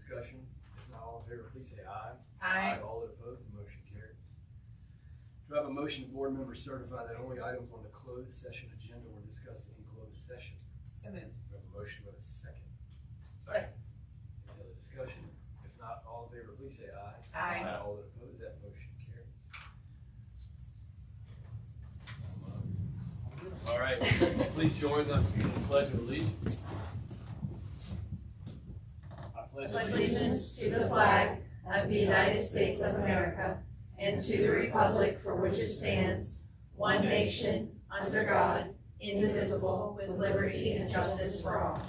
discussion? If not, all in favor, please say aye. Aye. All that opposed, the motion carries. Do I have a motion, board members certify that only items on the closed session agenda were discussed in closed session? So moved. We have a motion with a second. Second. Any other discussion? If not, all in favor, please say aye. Aye. All that opposed, that motion carries. All right, please join us in the Pledge of Allegiance. I pledge allegiance to the flag of the United States of America and to the republic for which it stands, one nation, under God, indivisible, with liberty and justice for all.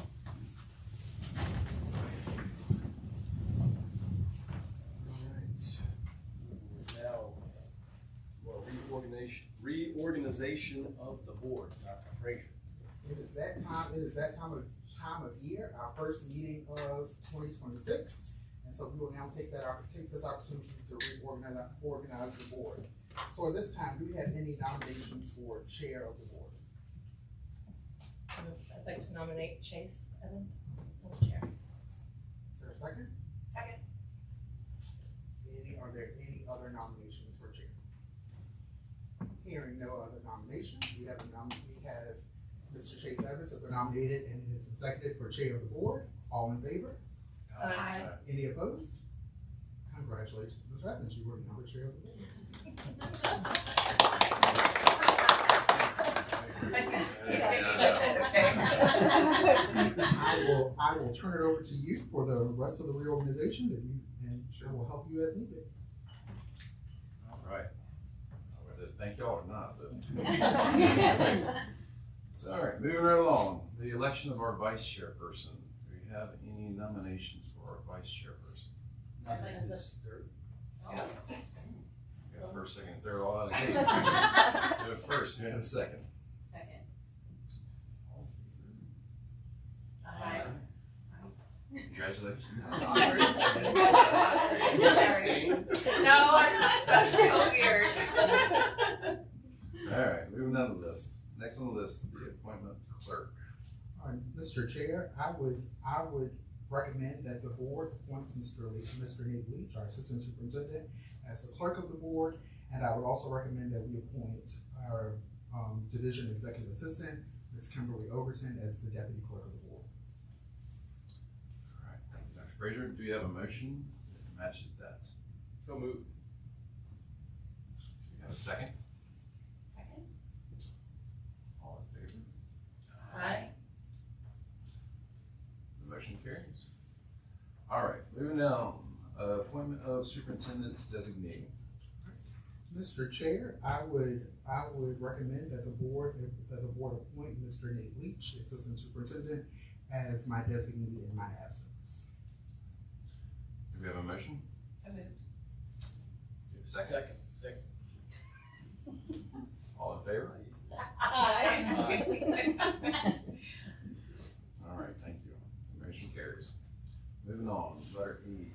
Now, reorganization of the board, Dr. Frazier. It is that time of year, our first meeting of 2026. And so we will now take this opportunity to organize the board. So at this time, do we have any nominations for chair of the board? I'd like to nominate Chase Evans as chair. Is there a second? Second. Are there any other nominations for chair? Hearing no other nominations, we have Mr. Chase Evans has been nominated and has been seconded for chair of the board. All in favor? Aye. Any opposed? Congratulations, Mr. Evans, you were now the chair of the board. I will turn it over to you for the rest of the reorganization and I will help you as needed. All right. Whether to thank y'all or not, but. So, all right, moving right along. The election of our vice chairperson. Do we have any nominations for our vice chairperson? I'd like to- Third. We got first, second, third, all out of the gate. Do it first, do we have a second? Second. Aye. Congratulations. No, that's so weird. All right, moving down the list. Next on the list, the appointment clerk. All right, Mr. Chair, I would recommend that the board appoints Mr. Nate Leach, our assistant superintendent, as the clerk of the board, and I would also recommend that we appoint our division executive assistant, Ms. Kimberly Overton, as the deputy clerk of the board. All right, thank you, Dr. Frazier. Do you have a motion that matches that? So moved. Do you have a second? Second. All in favor? Aye. The motion carries. All right, moving down. Appointment of superintendent's designee. Mr. Chair, I would recommend that the board appoint Mr. Nate Leach, assistant superintendent, as my designee in my absence. Do we have a motion? So moved. Do we have a second? Second. All in favor? Aye. All right, thank you. The motion carries. Moving on, letter E,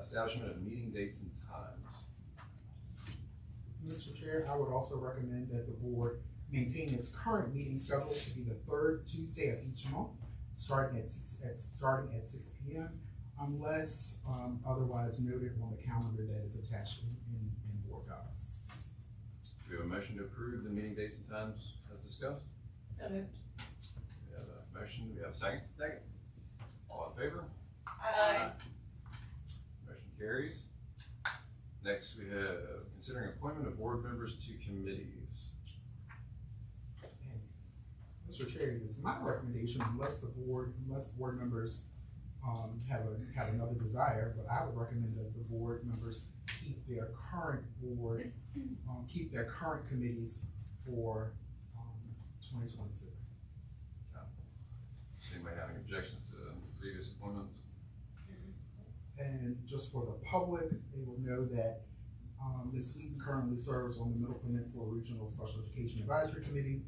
establishment of meeting dates and times. Mr. Chair, I would also recommend that the board maintain its current meeting schedule to be the third Tuesday of each month, starting at 6 p.m. unless otherwise noted on the calendar that is attached in board docs. Do we have a motion to approve the meeting dates and times as discussed? So moved. We have a motion. Do we have a second? Second. All in favor? Aye. Motion carries. Next, we have considering appointment of board members to committees. And Mr. Chair, it is my recommendation, unless board members have another desire, but I would recommend that the board members keep their current committees for 2026. Anybody having objections to previous appointments? And just for the public, they will know that Ms. Sweeten currently serves on the Middle Peninsula Regional Special Education Advisory Committee.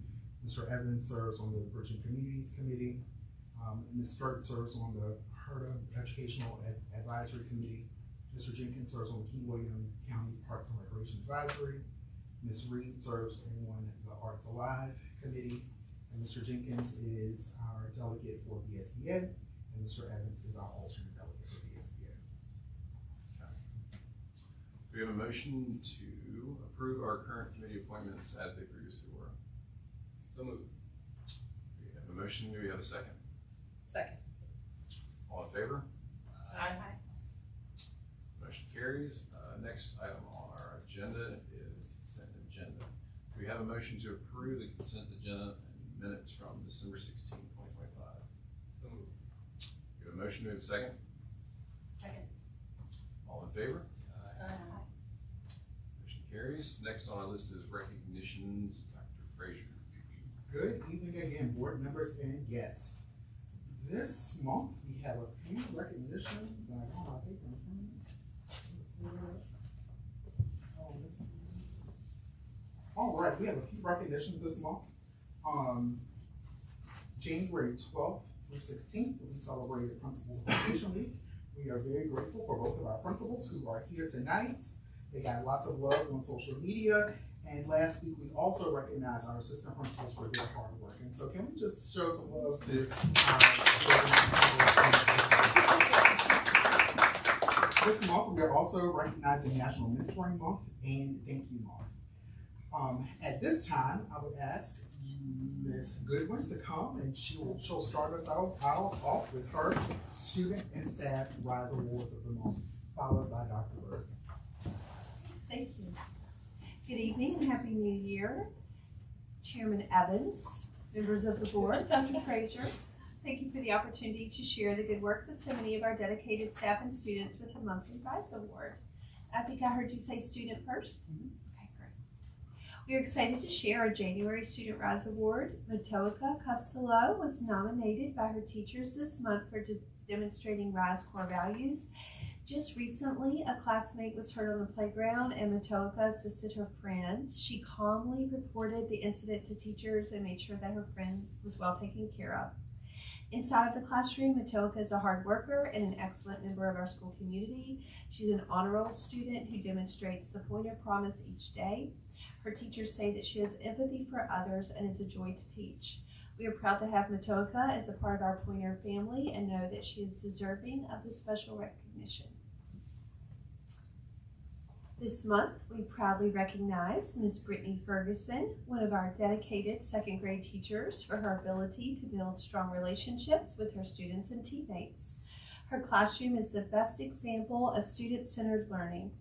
Mr. Evans serves on the Virgin Communities Committee. Ms. Sturt serves on the HERDA Educational Advisory Committee. Mr. Jenkins serves on the King William County Parks and Recreation Advisory. Ms. Reed serves on the Arts Alive Committee. And Mr. Jenkins is our delegate for VSBA. And Mr. Evans is our alternate delegate for VSBA. we have a motion to approve our current committee appointments as they previously were? So moved. We have a motion, do we have a second? Second. All in favor? Aye. Motion carries. Next item on our agenda is consent agenda. Do we have a motion to approve the consent agenda and minutes from December 16, 2025? So moved. We have a motion, do we have a second? Second. All in favor? Aye. Motion carries. Next on our list is recognitions. Dr. Frazier. Good evening again, board members and guests. This month, we have a few recognitions. I don't have my paper in front of me. All right, we have a few recognitions this month. January 12th through 16th, we celebrated Principals Appreciation Week. We are very grateful for both of our principals who are here tonight. They got lots of love on social media. And last week, we also recognized our assistant principals for their hard work. And so can we just show some love to this month, we are also recognizing National Mentoring Month and Thank You Month. At this time, I would ask Ms. Goodwin to come and she'll start us off with her Student and Staff Rise Awards of the Month, followed by Dr. Bird. Thank you. Good evening and Happy New Year. Chairman Evans, members of the board, Dr. Frazier, thank you for the opportunity to share the good works of so many of our dedicated staff and students with the monthly Rise Award. I think I heard you say student first. Okay, great. We are excited to share our January Student Rise Award. Matoaka Costello was nominated by her teachers this month for demonstrating Rise core values. Just recently, a classmate was hurt on the playground and Matoaka assisted her friend. She calmly reported the incident to teachers and made sure that her friend was well taken care of. Inside of the classroom, Matoaka is a hard worker and an excellent member of our school community. She's an honor roll student who demonstrates the point of promise each day. Her teachers say that she has empathy for others and is a joy to teach. We are proud to have Matoaka as a part of our Pointer family and know that she is deserving of this special recognition. This month, we proudly recognize Ms. Brittany Ferguson, one of our dedicated second grade teachers, for her ability to build strong relationships with her students and teammates. Her classroom is the best example of student-centered learning.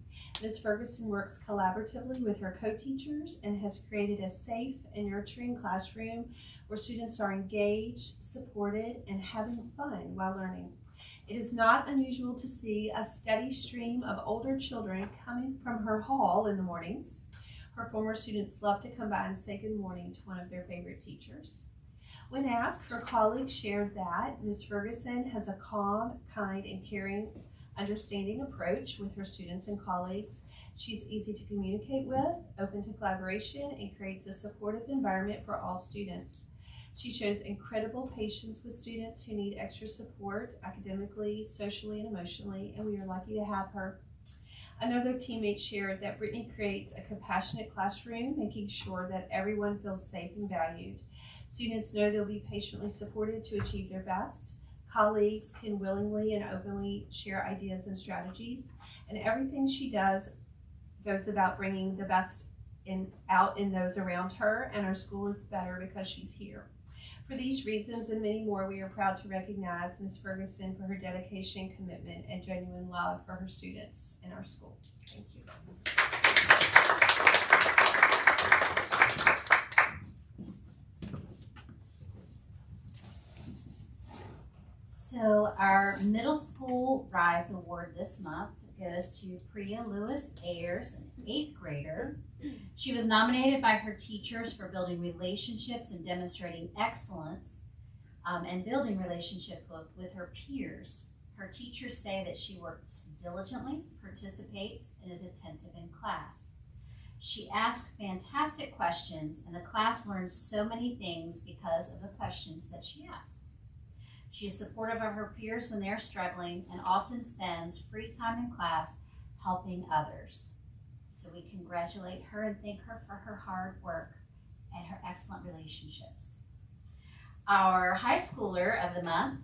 Ms. Ferguson works collaboratively with her co-teachers and has created a safe and nurturing classroom where students are engaged, supported, and having fun while learning. It is not unusual to see a steady stream of older children coming from her hall in the mornings. Her former students love to come by and say good morning to one of their favorite teachers. When asked, her colleagues shared that Ms. Ferguson has a calm, kind, and caring, understanding approach with her students and colleagues. She's easy to communicate with, open to collaboration, and creates a supportive environment for all students. She shows incredible patience with students who need extra support academically, socially, and emotionally, and we are lucky to have her. Another teammate shared that Brittany creates a compassionate classroom, making sure that everyone feels safe and valued. Students know they'll be patiently supported to achieve their best. Colleagues can willingly and openly share ideas and strategies, and everything she does goes about bringing the best out in those around her, and our school is better because she's here. For these reasons and many more, we are proud to recognize Ms. Ferguson for her dedication, commitment, and genuine love for her students in our school. Thank you. So our middle school Rise Award this month goes to Priya Lewis Ayers, an 8th grader. She was nominated by her teachers for building relationships and demonstrating excellence and building relationship with her peers. Her teachers say that she works diligently, participates, and is attentive in class. She asked fantastic questions, and the class learns so many things because of the questions that she asks. She is supportive of her peers when they're struggling and often spends free time in class helping others. So we congratulate her and thank her for her hard work and her excellent relationships. Our high schooler of the month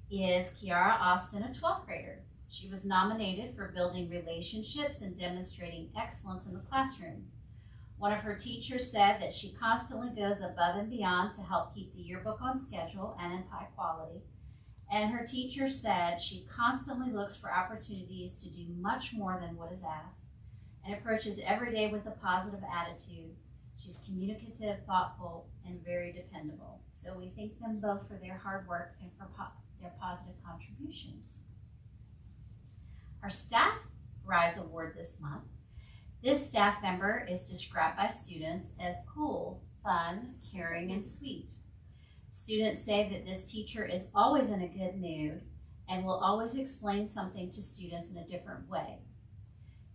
is Kiara Austin, a 12th grader. She was nominated for building relationships and demonstrating excellence in the classroom. One of her teachers said that she constantly goes above and beyond to help keep the yearbook on schedule and in high quality. And her teacher said she constantly looks for opportunities to do much more than what is asked and approaches every day with a positive attitude. She's communicative, thoughtful, and very dependable. So we thank them both for their hard work and for their positive contributions. Our Staff Rise Award this month. This staff member is described by students as cool, fun, caring, and sweet. Students say that this teacher is always in a good mood and will always explain something to students in a different way.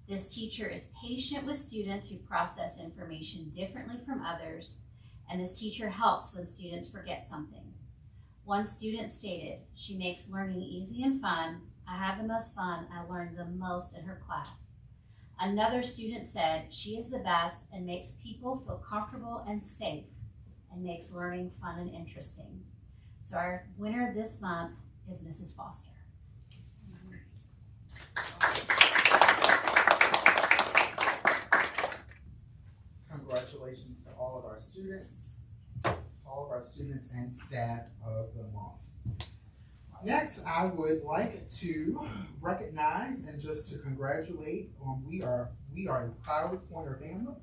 This teacher is patient with students who process information differently from others, and this teacher helps when students forget something. One student stated, "She makes learning easy and fun. I have the most fun. I learn the most in her class." Another student said, "She is the best and makes people feel comfortable and safe and makes learning fun and interesting." So our winner this month is Mrs. Foster. Congratulations to all of our students, and staff of the month. Next, I would like to recognize and just to congratulate, we are a proud Pointer family.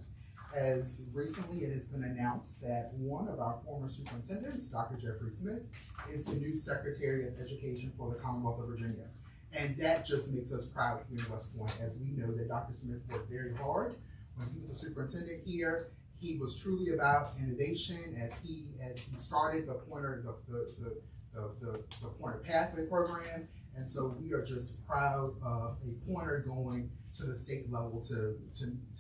As recently it has been announced that one of our former superintendents, Dr. Jeffrey Smith, is the new Secretary of Education for the Commonwealth of Virginia. And that just makes us proud here in West Point, as we know that Dr. Smith worked very hard. When he was a superintendent here, he was truly about innovation as he started the Pointer Pointer Pathway Program. And so we are just proud of a Pointer going to the state level to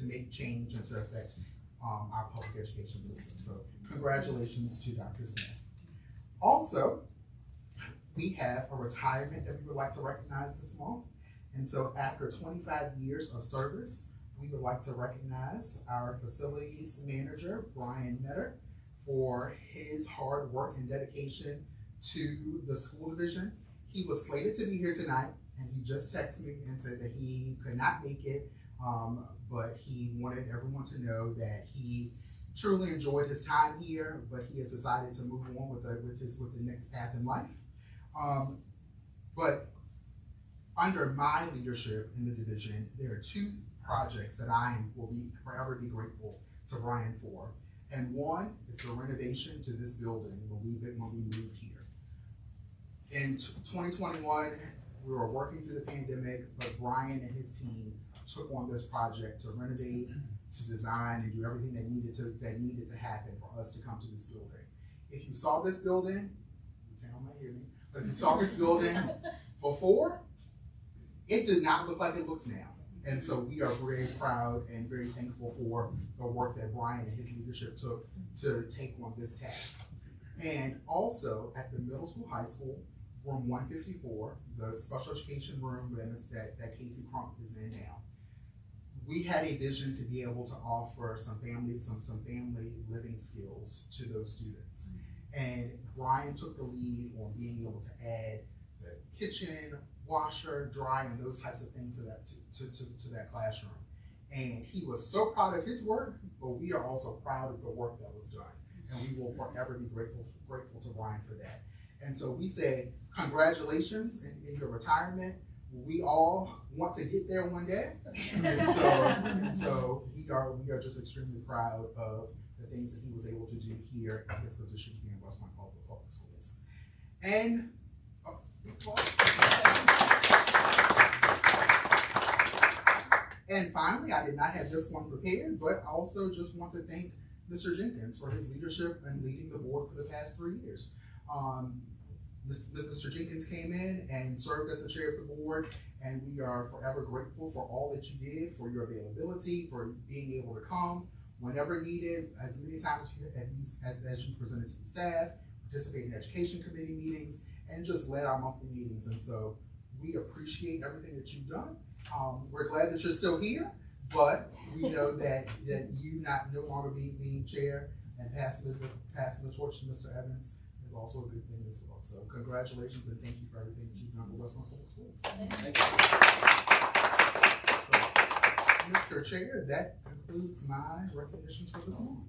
make change and to affect our public education system. So congratulations to Dr. Smith. Also, we have a retirement that we would like to recognize this month. And so after 25 years of service, we would like to recognize our facilities manager, Brian Metter, for his hard work and dedication to the school division. He was slated to be here tonight, and he just texted me and said that he could not make it, but he wanted everyone to know that he truly enjoyed his time here, but he has decided to move on with the next path in life. But under my leadership in the division, there are two projects that I will forever be grateful to Brian for. And one is the renovation to this building when we moved here. In 2021, we were working through the pandemic, but Brian and his team took on this project to renovate, to design, and do everything that needed to happen for us to come to this building. If you saw this building, but if you saw this building before, it did not look like it looks now. And so we are very proud and very thankful for the work that Brian and his leadership took to take on this task. And also at the middle school, high school, room 154, the special education room that Casey Crump is in now. We had a vision to be able to offer some family living skills to those students. And Brian took the lead on being able to add the kitchen, washer, dryer, and those types of things to that classroom. And he was so proud of his work, but we are also proud of the work that was done. And we will forever be grateful to Brian for that. And so we say, congratulations in your retirement. We all want to get there one day. And so we are just extremely proud of the things that he was able to do here in his position here in West Point Public Schools. And finally, I did not have this one prepared, but I also just want to thank Mr. Jenkins for his leadership and leading the board for the past 3 years. Mr. Jenkins came in and served as the chair of the board, and we are forever grateful for all that you did, for your availability, for being able to come whenever needed, as many times as you presented to the staff, participate in education committee meetings, and just led our monthly meetings. And so we appreciate everything that you've done. We're glad that you're still here, but we know that you no longer being chair and passing the torch to Mr. Evans is also a good thing as well. So congratulations and thank you for everything that you've done for Westmont Public Schools. Thank you. Mr. Chair, that concludes my recognitions for this month.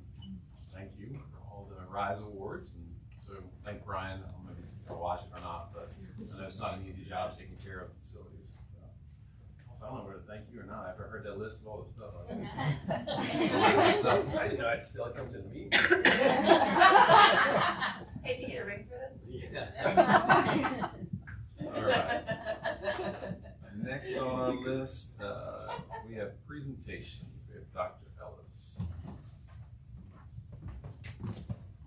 Thank you for all the RISE awards, and so thank Brian. I don't know if you'll watch it or not, but I know it's not an easy job taking care of facilities. So I don't know whether to thank you or not. After I heard that list of all the stuff, I was like, I didn't know I'd still come to the meeting. Hey, did you get a ring for this? Yeah. all right. Next on our list, we have presentations. We have Dr. Ellis.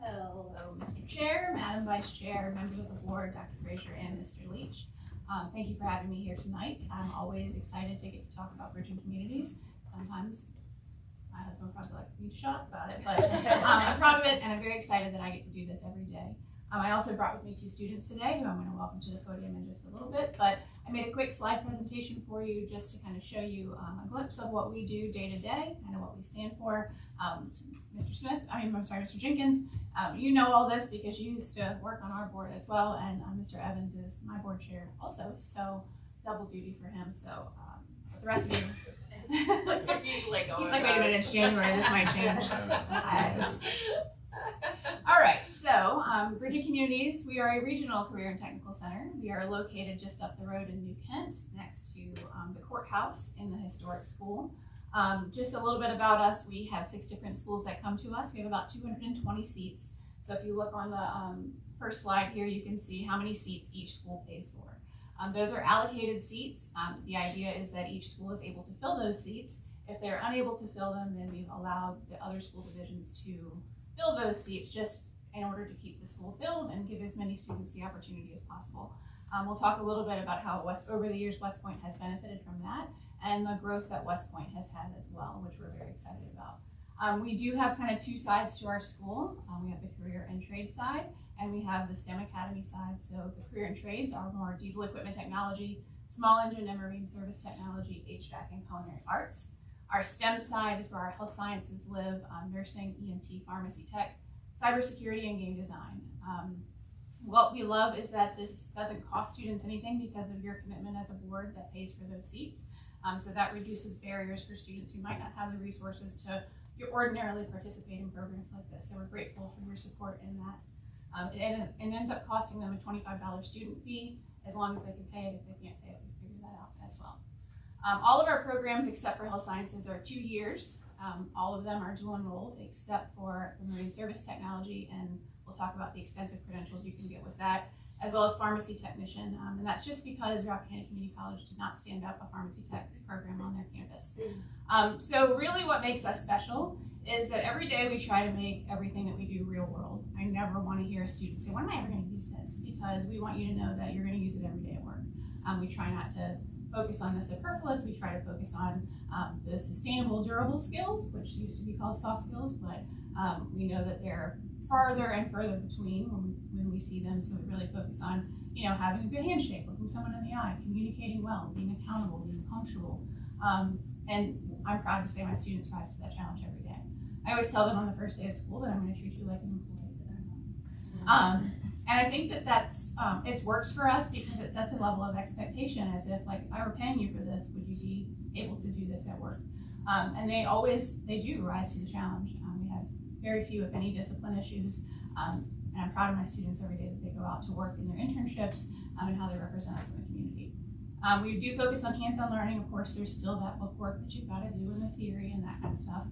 Hello, Mr. Chair, Madam Vice Chair, members of the board, Dr. Frazier, and Mr. Leach. Thank you for having me here tonight. I'm always excited to get to talk about bridging communities. Sometimes my husband probably like me to shut up about it, but I'm proud of it, and I'm very excited that I get to do this every day. I also brought with me 2 students today who I'm going to welcome to the podium in just a little bit, but I made a quick slide presentation for you just to kind of show you a glimpse of what we do day to day, kind of what we stand for. Mr. Jenkins, you know all this because you used to work on our board as well, and Mr. Evans is my board chair also, so double duty for him. So the rest of you, He's like, oh, he's like, wait a minute, it's January, this might change. All right, so Bridging Communities, we are a regional career and technical center. We are located just up the road in New Kent, next to the courthouse in the historic school. Just a little bit about us, we have 6 different schools that come to us. We have about 220 seats. So if you look on the first slide here, you can see how many seats each school pays for. Those are allocated seats. The idea is that each school is able to fill those seats. If they're unable to fill them, then we've allowed the other school divisions to fill those seats just in order to keep the school filled and give as many students the opportunity as possible. We'll talk a little bit about how over the years West Point has benefited from that and the growth that West Point has had as well, which we're very excited about. We do have kind of 2 sides to our school. We have the career and trade side, and we have the STEM Academy side. So the career and trades are more diesel equipment technology, small engine and marine service technology, HVAC, and culinary arts. Our STEM side is where our health sciences live, nursing, EMT, pharmacy tech, cybersecurity, and game design. What we love is that this doesn't cost students anything because of your commitment as a board that pays for those seats. So that reduces barriers for students who might not have the resources to ordinarily participate in programs like this. So we're grateful for your support in that. It ends up costing them a $25 student fee as long as they can pay it. If they can't pay it, we figure that out as well. All of our programs except for health sciences are 2 years. All of them are dual enrolled except for the marine service technology, and we'll talk about the extensive credentials you can get with that, as well as pharmacy technician. And that's just because Rappahannock Community College did not stand up a pharmacy tech program on their campus. So really what makes us special is that every day we try to make everything that we do real world. I never want to hear a student say, when am I ever going to use this? Because we want you to know that you're going to use it every day at work. We try not to focus on the superfluous. We try to focus on the sustainable, durable skills, which used to be called soft skills, but we know that they're farther and further between when we see them. So we really focus on, having a good handshake, looking someone in the eye, communicating well, being accountable, being punctual. And I'm proud to say my students rise to that challenge every day. I always tell them on the first day of school that I'm going to treat you like an employee that I'm not. And I think that that's, it works for us because it sets a level of expectation as if, like, if I were paying you for this, would you be able to do this at work? And they do rise to the challenge. We have very few, if any, discipline issues. And I'm proud of my students every day that they go out to work in their internships and how they represent us in the community. We do focus on hands-on learning. Of course, there's still that book work that you've got to do in the theory and that kind of stuff.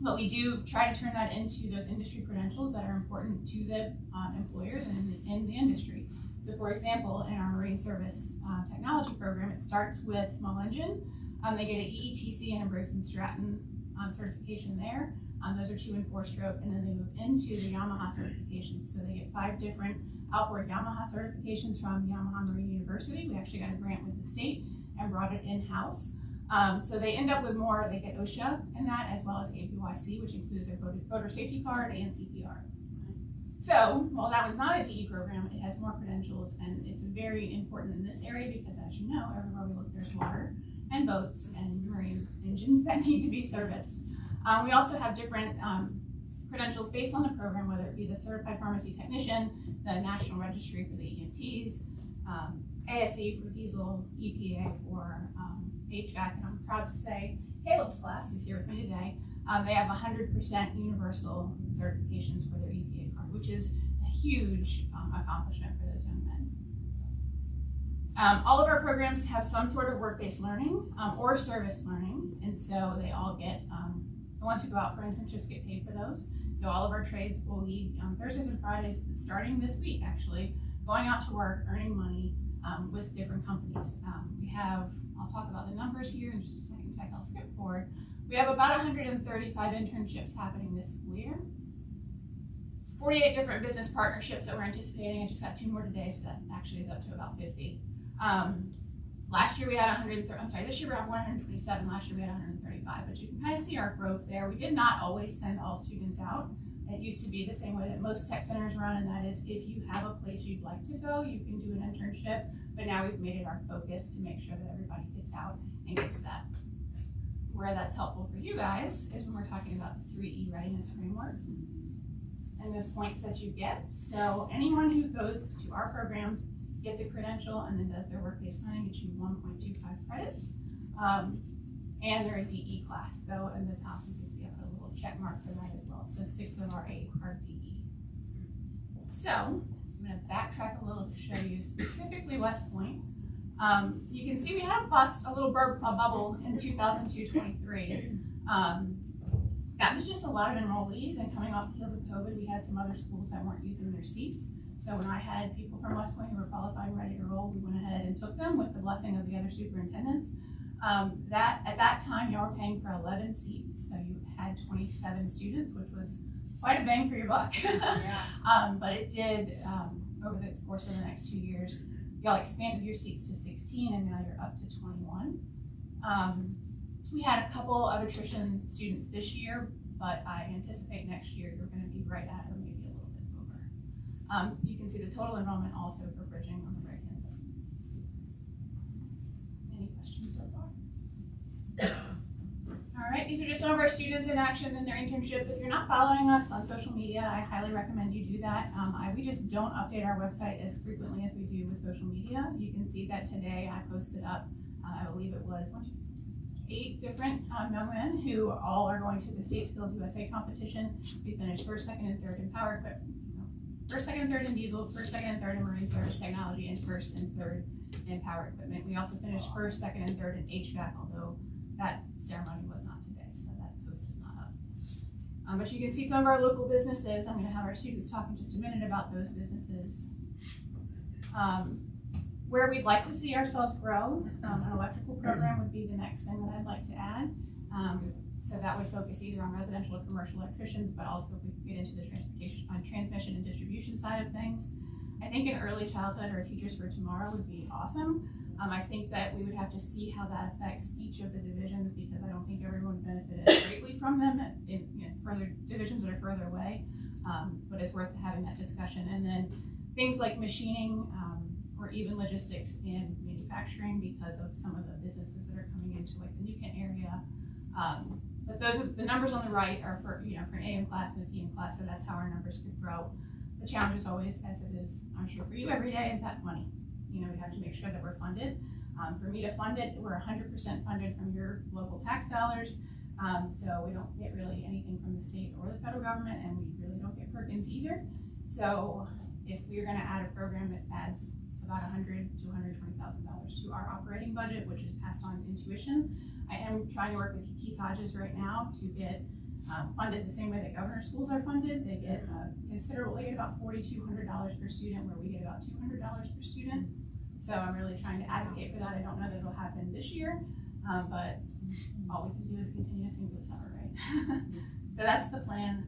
But we do try to turn that into those industry credentials that are important to the employers and in the industry. So for example, in our marine service technology program, it starts with small engine. They get an EETC and a Briggs & Stratton certification there. Those are 2 and 4 stroke, and then they move into the Yamaha certifications. So they get 5 different outboard Yamaha certifications from Yamaha Marine University. We actually got a grant with the state and brought it in-house. So they end up with more, they get OSHA in that, as well as APYC, which includes their voter safety card and CPR. So while that was not a TE program, it has more credentials, and it's very important in this area because, as you know, everywhere we look, there's water and boats and marine engines that need to be serviced. We also have different credentials based on the program, whether it be the Certified Pharmacy Technician, the National Registry for the EMTs, ASE for diesel, EPA for HVAC, and I'm proud to say Caleb's class, who's here with me today, they have 100% universal certifications for their EPA card, which is a huge accomplishment for those young men. All of our programs have some sort of work-based learning or service learning, and so they all get, the ones who go out for internships get paid for those. So all of our trades will lead Thursdays and Fridays, starting this week actually, going out to work, earning money with different companies. We have, I'll talk about the numbers here in just a second. In fact, I'll skip forward. We have about 135 internships happening this school year. 48 different business partnerships that we're anticipating. I just got 2 more today, so that actually is up to about 50. Last year we had this year we have 127, last year we had 135, but you can kind of see our growth there. We did not always send all students out. It used to be the same way that most tech centers run, and that is if you have a place you'd like to go, you can do an internship, but now we've made it our focus to make sure that everybody gets out and gets that. Where that's helpful for you guys is when we're talking about the 3E readiness framework and those points that you get. So anyone who goes to our programs gets a credential and then does their work-based learning gets you 1.25 credits. And they're a DE class. So in the top you can see I put a little check mark for that as well. So 6 of our 8 are DE. So I'm going to backtrack a little to show you specifically West Point. You can see we had a little bubble in 2002-23. That was just a lot of enrollees, and coming off the heels of COVID, we had some other schools that weren't using their seats. So when I had people from West Point who were qualified and ready to roll, we went ahead and took them with the blessing of the other superintendents. At that time, y'all were paying for 11 seats, so you had 27 students, which was quite a bang for your buck. But it did, over the course of the next 2 years, y'all expanded your seats to 16, and now you're up to 21. We had a couple of attrition students this year, but I anticipate next year you're going to be right at or maybe a little bit over. You can see the total enrollment also for bridging on the right-hand side. Any questions so far? All right, these are just some of our students in action in their internships. If you're not following us on social media, I highly recommend you do that. We just don't update our website as frequently as we do with social media. You can see that today I posted up, I believe it was 8 different young men who all are going to the State Skills USA competition. We finished 1st, 2nd, and 3rd in power equipment. 1st, 2nd, and 3rd in diesel, 1st, 2nd, and 3rd in marine service technology, and 1st and 3rd in power equipment. We also finished 1st, 2nd, and 3rd in HVAC, although that ceremony was not today, so that post is not up. But you can see some of our local businesses. I'm going to have our students talk in just a minute about those businesses. Where we'd like to see ourselves grow, an electrical program would be the next thing that I'd like to add. So that would focus either on residential or commercial electricians, but also if we could get into the transmission and distribution side of things. I think an early childhood or Teachers for Tomorrow would be awesome. I think that we would have to see how that affects each of the divisions, because I don't think everyone benefited greatly from them in further divisions that are further away. But it's worth having that discussion. And then things like machining, or even logistics and manufacturing, because of some of the businesses that are coming into like the New Kent area. But those are the numbers on the right are for for an AM class and a PM class, so that's how our numbers could grow. The challenge is always, as it is, I'm sure for you every day, is that money. We have to make sure that we're funded. For me to fund it, we're 100% funded from your local tax dollars. So we don't get really anything from the state or the federal government, and we really don't get Perkins either. So if we're going to add a program, it adds about $100,000 to $120,000 to our operating budget, which is passed on in tuition. I am trying to work with Keith Hodges right now to get funded the same way that governor schools are funded. They get considerably about $4,200 per student, where we get about $200 per student. So I'm really trying to advocate for that. I don't know that it'll happen this year, but all we can do is continue to sing for the summer, right? So that's the plan.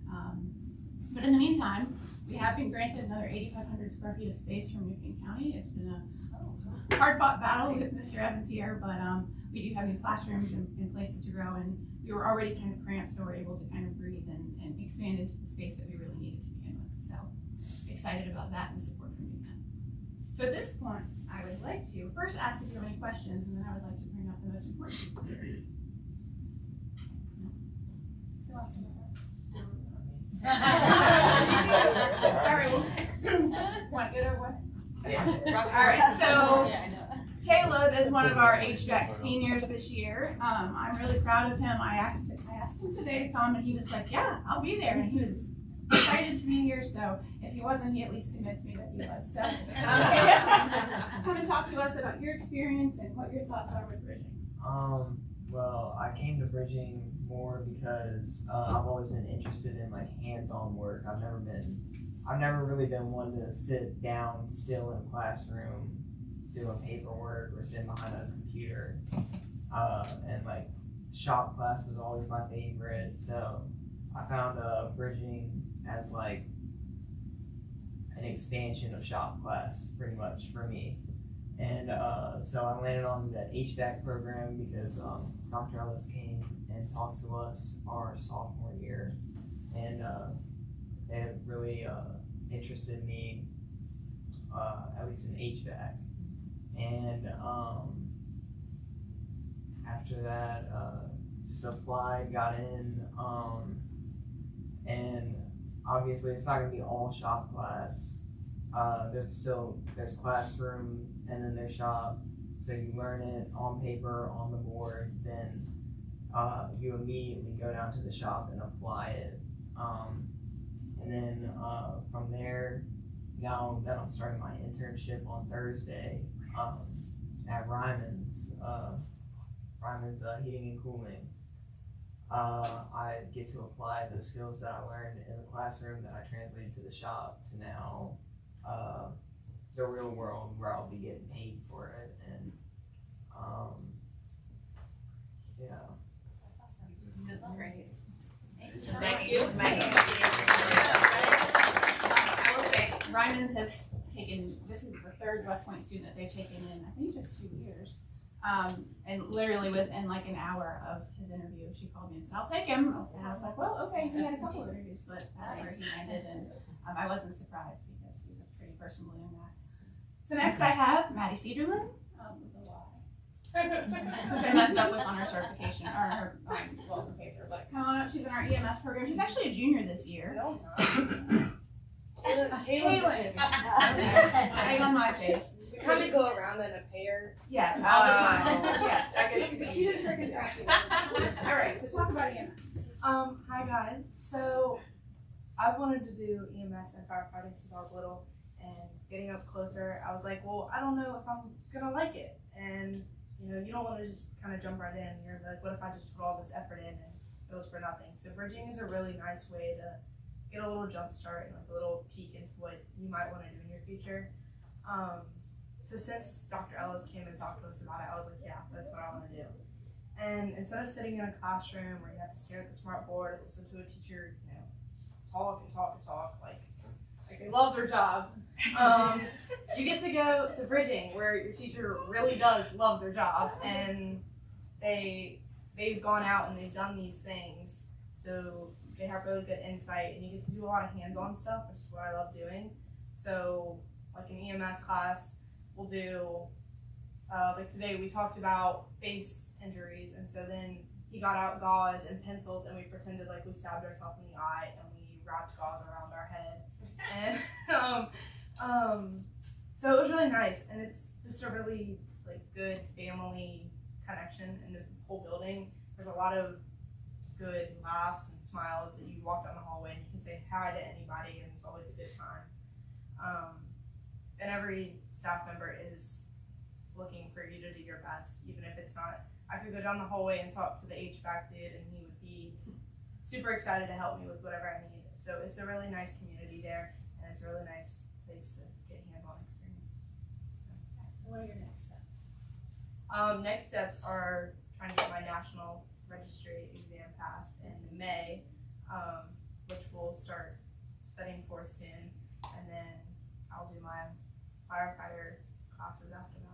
But in the meantime, we have been granted another 8,500 square feet of space from New Kent County. It's been a hard-fought battle with Mr. Evans here, but we do have new classrooms and places to grow, and we were already kind of cramped, so we're able to kind of breathe and expand into the space that we really needed to begin with. So excited about that and the support from New Kent. So at this point, I would like to first ask if you have any questions, and then I would like to bring up the most important people. All right, well, want to get over one? All right, so Caleb is one of our HVAC seniors this year. I'm really proud of him. I asked him today to come, and he was like, "Yeah, I'll be there," and he was excited to be here. So if he wasn't, he at least convinced me that he was. So come and talk to us about your experience and what your thoughts are with bridging. Well, I came to bridging more because I've always been interested in like hands-on work. I've never really been one to sit down still in a classroom doing paperwork or sitting behind a computer. And like shop class was always my favorite, so I found bridging as like an expansion of shop class pretty much for me. And so I landed on the HVAC program because Dr. Ellis came and talked to us our sophomore year, and it really interested me, at least in HVAC. And after that, just applied, got in, and obviously it's not gonna be all shop class. There's classroom and then there's shop, so you learn it on paper, on the board, then you immediately go down to the shop and apply it. And then from there, now that I'm starting my internship on Thursday at Ryman's Heating and Cooling, I get to apply those skills that I learned in the classroom that I translated to the shop to now the real world where I'll be getting paid for it. And yeah. That's great. Thank you. I will say, Ryman's has taken, this is the third West Point student that they've taken in, I think, just 2 years. And literally within like an hour of his interview, she called me and said, "I'll take him." And I was like, "Well, okay." He had a couple of interviews, but that's where he landed, and I wasn't surprised because he's a pretty personable young guy. So next I have Maddie Cederlin, with a Y, which I messed up with on her certification, or her welcome paper. But come on up, she's in our EMS program. She's actually a junior this year. Kaylin. Egg on my face. Kind of go around in a pair. Yes, all the time. Yes, I guess you just freaking practice. All right, so talk about EMS. Hi guys. So I've wanted to do EMS and firefighting since I was little, and getting up closer, I was like, well, I don't know if I'm gonna like it. And you know, you don't want to just kind of jump right in. You're like, what if I just put all this effort in and it was for nothing? So bridging is a really nice way to get a little jump start and like a little peek into what you might want to do in your future. So since Dr. Ellis came and talked to us about it, I was like, yeah, that's what I want to do. And instead of sitting in a classroom where you have to stare at the smart board, listen to a teacher, you know, just talk and talk and talk, like they love their job, you get to go to bridging where your teacher really does love their job, and they've gone out and they've done these things, so they have really good insight, and you get to do a lot of hands-on stuff, which is what I love doing. So like in EMS class, we'll do, like today we talked about face injuries, and so then he got out gauze and pencils and we pretended like we stabbed ourselves in the eye and we wrapped gauze around our head. And so it was really nice, and it's just a really like good family connection in the whole building. There's a lot of good laughs and smiles that you walk down the hallway and you can say hi to anybody, and it's always a good time. And every staff member is looking for you to do your best, even if it's not. I could go down the hallway and talk to the HVAC dude, and he would be super excited to help me with whatever I need. So it's a really nice community there, and it's a really nice place to get hands-on experience. So what are your next steps? Next steps are trying to get my national registry exam passed in May, which we'll start studying for soon, and then I'll do my firefighter classes after that.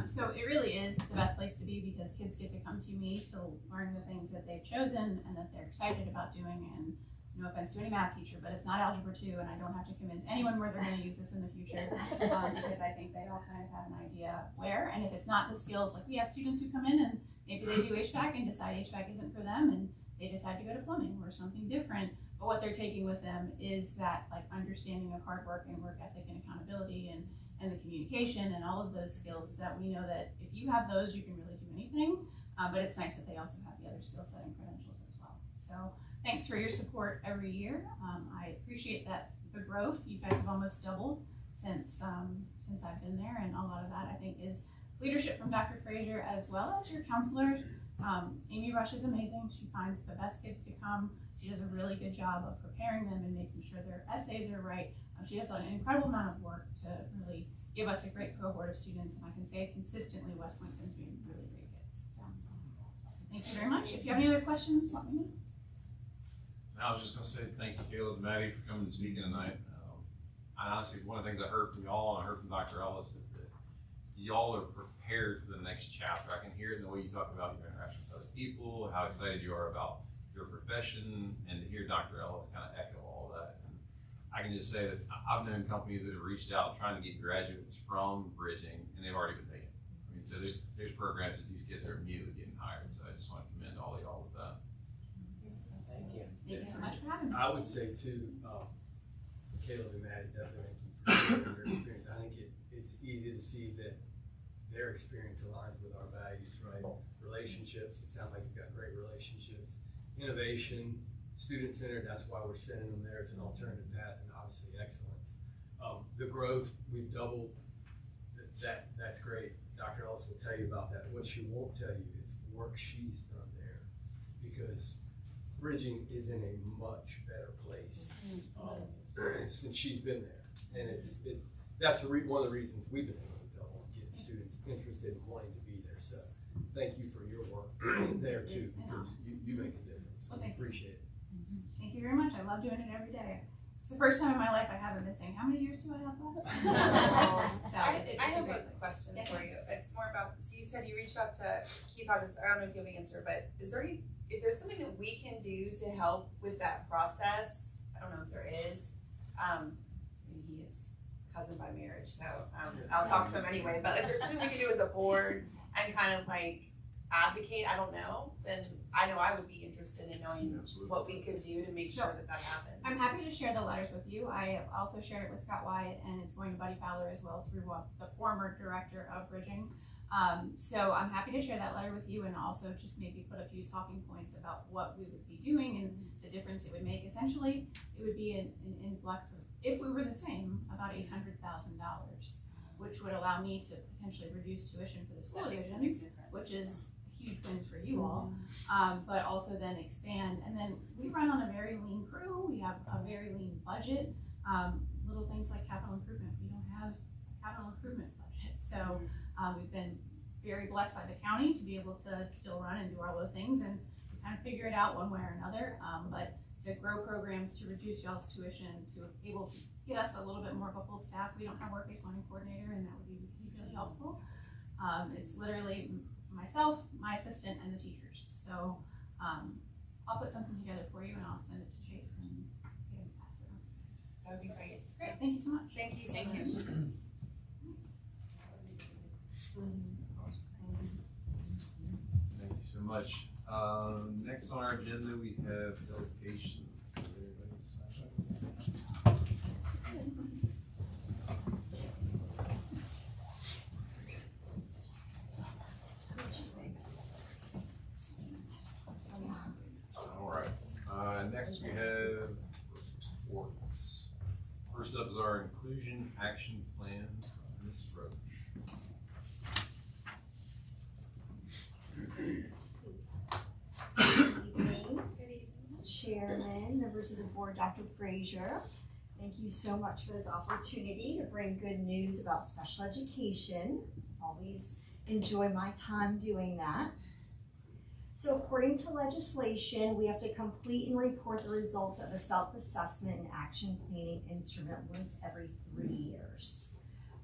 So it really is the best place to be because kids get to come to me to learn the things that they've chosen and that they're excited about doing, and no offense to any math teacher, but it's not Algebra 2, and I don't have to convince anyone where they're going to use this in the future, because I think they all kind of have an idea where, and if it's not the skills, like we have students who come in and maybe they do HVAC and decide HVAC isn't for them, and they decide to go to plumbing or something different, but what they're taking with them is that like understanding of hard work and work ethic and accountability and the communication and all of those skills that we know that if you have those, you can really do anything, but it's nice that they also have the other skill set and credentials as well. So thanks for your support every year. I appreciate that the growth. You guys have almost doubled since I've been there, and a lot of that I think is leadership from Dr. Frazier as well as your counselors. Amy Rush is amazing. She finds the best kids to come. She does a really good job of preparing them and making sure their essays are right. She does an incredible amount of work to really give us a great cohort of students, and I can say consistently West Point sends me really great kids. So, thank you very much. If you have any other questions, let me know. I was just going to say thank you, Caleb and Maddie, for coming and speaking tonight. I honestly, one of the things I heard from y'all and I heard from Dr. Ellis is that y'all are prepared for the next chapter. I can hear it in the way you talk about your interaction with other people, how excited you are about your profession, and to hear Dr. Ellis kind of echo all that. And I can just say that I've known companies that have reached out trying to get graduates from bridging, and they've already been taken. I mean, so there's programs that these kids are immediately getting hired. So I just want to commend all of y'all with that. Thank you. Thank you so much for having me. I would say too, Caleb and Maddie, definitely thank you for sharing your experience. I think it's easy to see that their experience aligns with our values, right? Relationships, it sounds like you've got great relationships. Innovation, student-centered, that's why we're sending them there. It's an alternative path, and obviously excellence. The growth, we've doubled, that's great. Dr. Ellis will tell you about that. What she won't tell you is the work she's done there, because bridging is in a much better place since she's been there, and that's one of the reasons we've been able to double and get students interested in wanting to be there. So thank you for your work there too, because you make a difference. Well, We thank you. appreciate it. Thank you very much. I love doing it every day. It's the first time in my life I haven't been saying, how many years do I have left? So I have a great question Yes, for ma'am. you. It's more about, so you said you reached out to Keith Hodges. I don't know if you have an answer, but is there if there's something that we can do to help with that process? I don't know if there is. I mean, he is cousin by marriage, so I'll talk to him anyway. But if there's something we can do as a board and kind of like advocate, I don't know, then I know I would be interested in knowing what we could do to make sure that happens. I'm happy to share the letters with you. I have also shared it with Scott Wyatt, and it's going to Buddy Fowler as well through the former director of Bridging. So I'm happy to share that letter with you, and also just maybe put a few talking points about what we would be doing and the difference it would make. Essentially, it would be an influx of, if we were the same, about $800,000, which would allow me to potentially reduce tuition for the school divisions, which is a huge win for you all, but also then expand. And then we run on a very lean crew. We have a very lean budget. Little things like capital improvement. We don't have a capital improvement budget. So we've been very blessed by the county to be able to still run and do all the things and kind of figure it out one way or another. But to grow programs, to reduce y'all's tuition, to able to get us a little bit more of a full staff. We don't have work-based learning coordinator, and that would be really helpful. It's literally myself, my assistant, and the teachers. So I'll put something together for you, and I'll send it to Chase and get him to pass it on. That would be great. Great, thank you so much. Thank you so much. Thank you so much. Next on our agenda, we have delegation. All right. Next we have reports. First up is our inclusion action plan. Ms. Roach. Good evening, Chairman, members of the board, Dr. Frazier. Thank you so much for this opportunity to bring good news about special education. Always enjoy my time doing that. So according to legislation, we have to complete and report the results of a self-assessment and action planning instrument once every 3 years.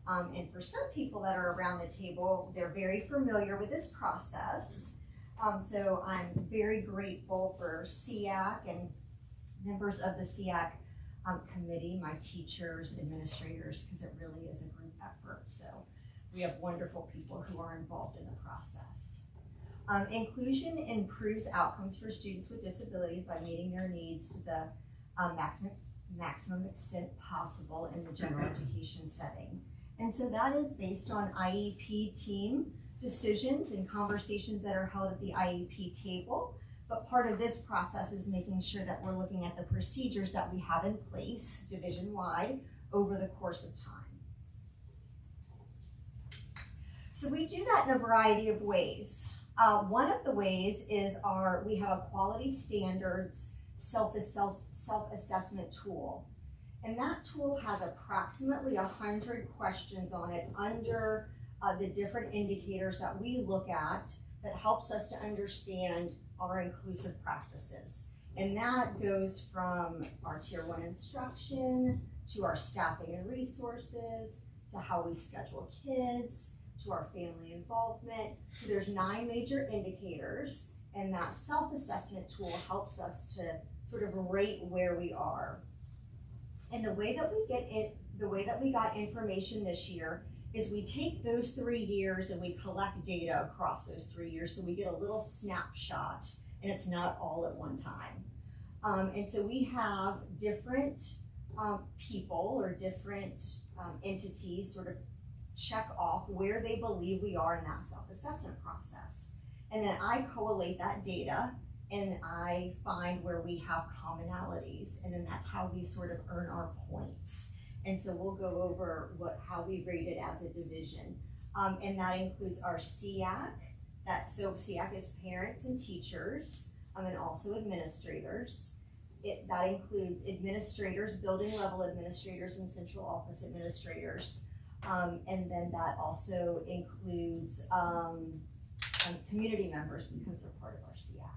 And for some people that are around the table, they're very familiar with this process. So I'm very grateful for SEAC and members of the SEAC committee, my teachers, administrators, because it really is a group effort. So we have wonderful people who are involved in the process. Inclusion improves outcomes for students with disabilities by meeting their needs to the maximum extent possible in the general education setting. And so that is based on IEP team decisions and conversations that are held at the IEP table. But part of this process is making sure that we're looking at the procedures that we have in place division-wide over the course of time. So we do that in a variety of ways. One of the ways is we have a quality standards self-assessment tool. And that tool has approximately 100 questions on it under the different indicators that we look at that helps us to understand our inclusive practices. And that goes from our Tier 1 instruction, to our staffing and resources, to how we schedule kids, to our family involvement. So there's 9 major indicators, and that self-assessment tool helps us to sort of rate where we are. And the way that we got information this year is we take those 3 years and we collect data across those 3 years, so we get a little snapshot, and it's not all at one time. And so we have different people or different entities sort of check off where they believe we are in that self-assessment process. And then I collate that data and I find where we have commonalities, and then that's how we sort of earn our points. And so we'll go over how we rate it as a division. And that includes our SEAC. So SEAC is parents and teachers, and also administrators. That includes administrators, building level administrators, and central office administrators. And then that also includes community members because they're part of our SEAC.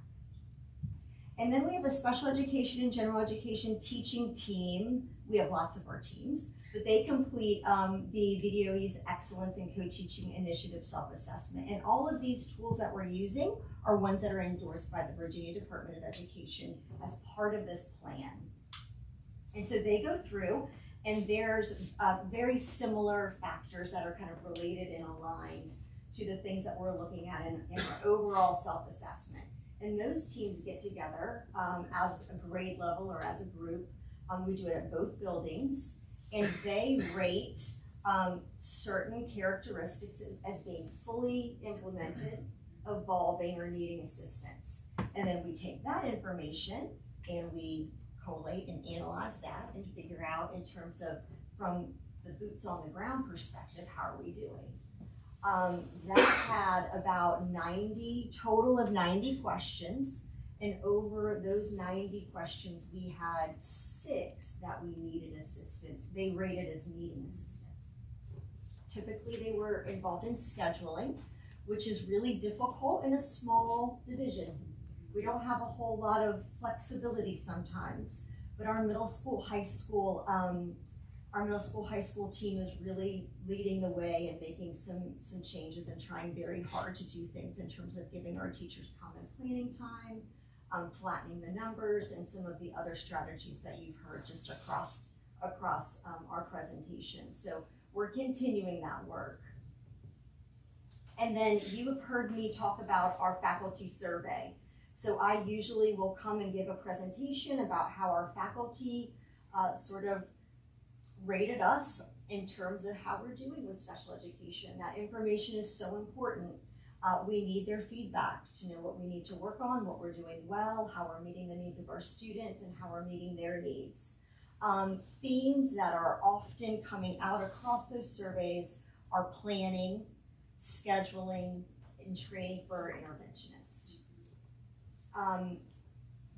And then we have a special education and general education teaching team. We have lots of our teams, but they complete the VDOE's Excellence in Co-Teaching Initiative self-assessment. And all of these tools that we're using are ones that are endorsed by the Virginia Department of Education as part of this plan. And so they go through, and there's very similar factors that are kind of related and aligned to the things that we're looking at in our overall self-assessment. And those teams get together as a grade level or as a group. We do it at both buildings, and they rate certain characteristics as being fully implemented, evolving, or needing assistance. And then we take that information and we collate and analyze that and figure out in terms of, from the boots on the ground perspective, how are we doing? That had about total of 90 questions, and over those 90 questions, we had 6 that we needed assistance. They rated as needing assistance. Typically, they were involved in scheduling, which is really difficult in a small division. We don't have a whole lot of flexibility sometimes, but our middle school, high school team is really leading the way and making some changes and trying very hard to do things in terms of giving our teachers common planning time, flattening the numbers, and some of the other strategies that you've heard just across our presentation. So we're continuing that work. And then you have heard me talk about our faculty survey. So I usually will come and give a presentation about how our faculty sort of rated us in terms of how we're doing with special education. That information is so important. We need their feedback to know what we need to work on, what we're doing well, how we're meeting the needs of our students, and how we're meeting their needs. Themes that are often coming out across those surveys are planning, scheduling, and training for our interventionist.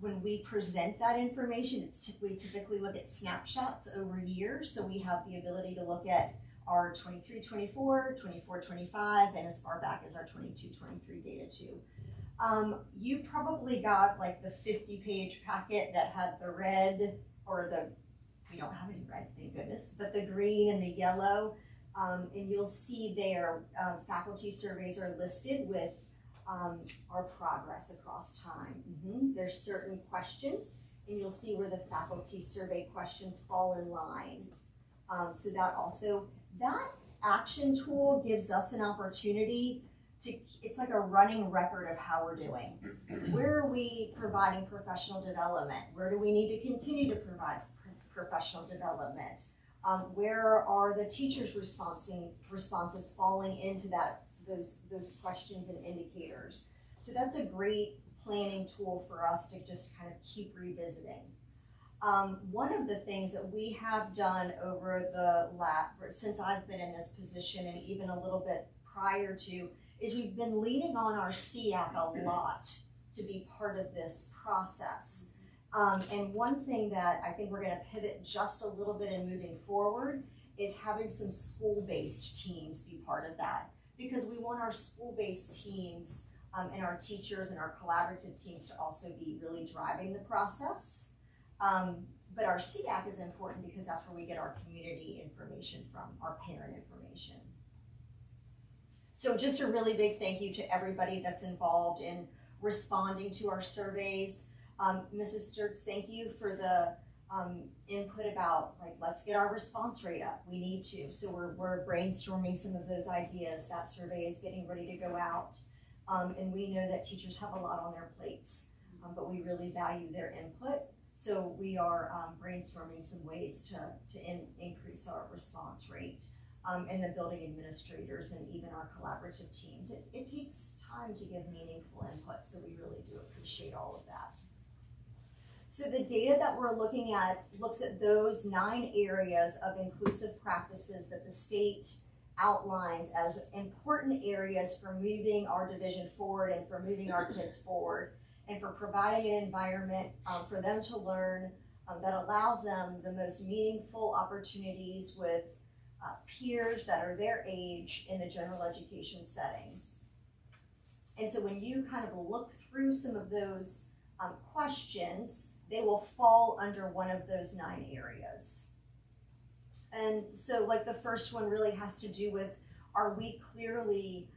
When we present that information, we typically look at snapshots over years, so we have the ability to look at our 23-24, 24-25, and as far back as our 22-23 data too. You probably got like the 50-page packet that had the red, or we don't have any red, thank goodness, but the green and the yellow, and you'll see there faculty surveys are listed with our progress across time. There's certain questions and you'll see where the faculty survey questions fall in line. So that action tool gives us an opportunity it's like a running record of how we're doing. Where are we providing professional development? Where do we need to continue to provide professional development? Where are the teachers' responses falling into those questions and indicators? So that's a great planning tool for us to just kind of keep revisiting. One of the things that we have done over since I've been in this position and even a little bit prior to, is we've been leaning on our SEAC a lot to be part of this process. And one thing that I think we're going to pivot just a little bit in moving forward is having some school-based teams be part of that, because we want our school-based teams and our teachers and our collaborative teams to also be really driving the process. But our SEAC is important because that's where we get our community information from, our parent information. So just a really big thank you to everybody that's involved in responding to our surveys. Mrs. Sturts, thank you for the input about, like, let's get our response rate up. We need to. So we're brainstorming some of those ideas. That survey is getting ready to go out. And we know that teachers have a lot on their plates, but we really value their input. So we are brainstorming some ways to increase our response rate. And the building administrators and even our collaborative teams. It takes time to give meaningful input, so we really do appreciate all of that. So the data that we're looking at looks at those 9 areas of inclusive practices that the state outlines as important areas for moving our division forward and for moving our kids forward and for providing an environment for them to learn that allows them the most meaningful opportunities with peers that are their age in the general education setting. And so when you kind of look through some of those questions, they will fall under one of those 9 areas. And so like the first one really has to do with, are we clearly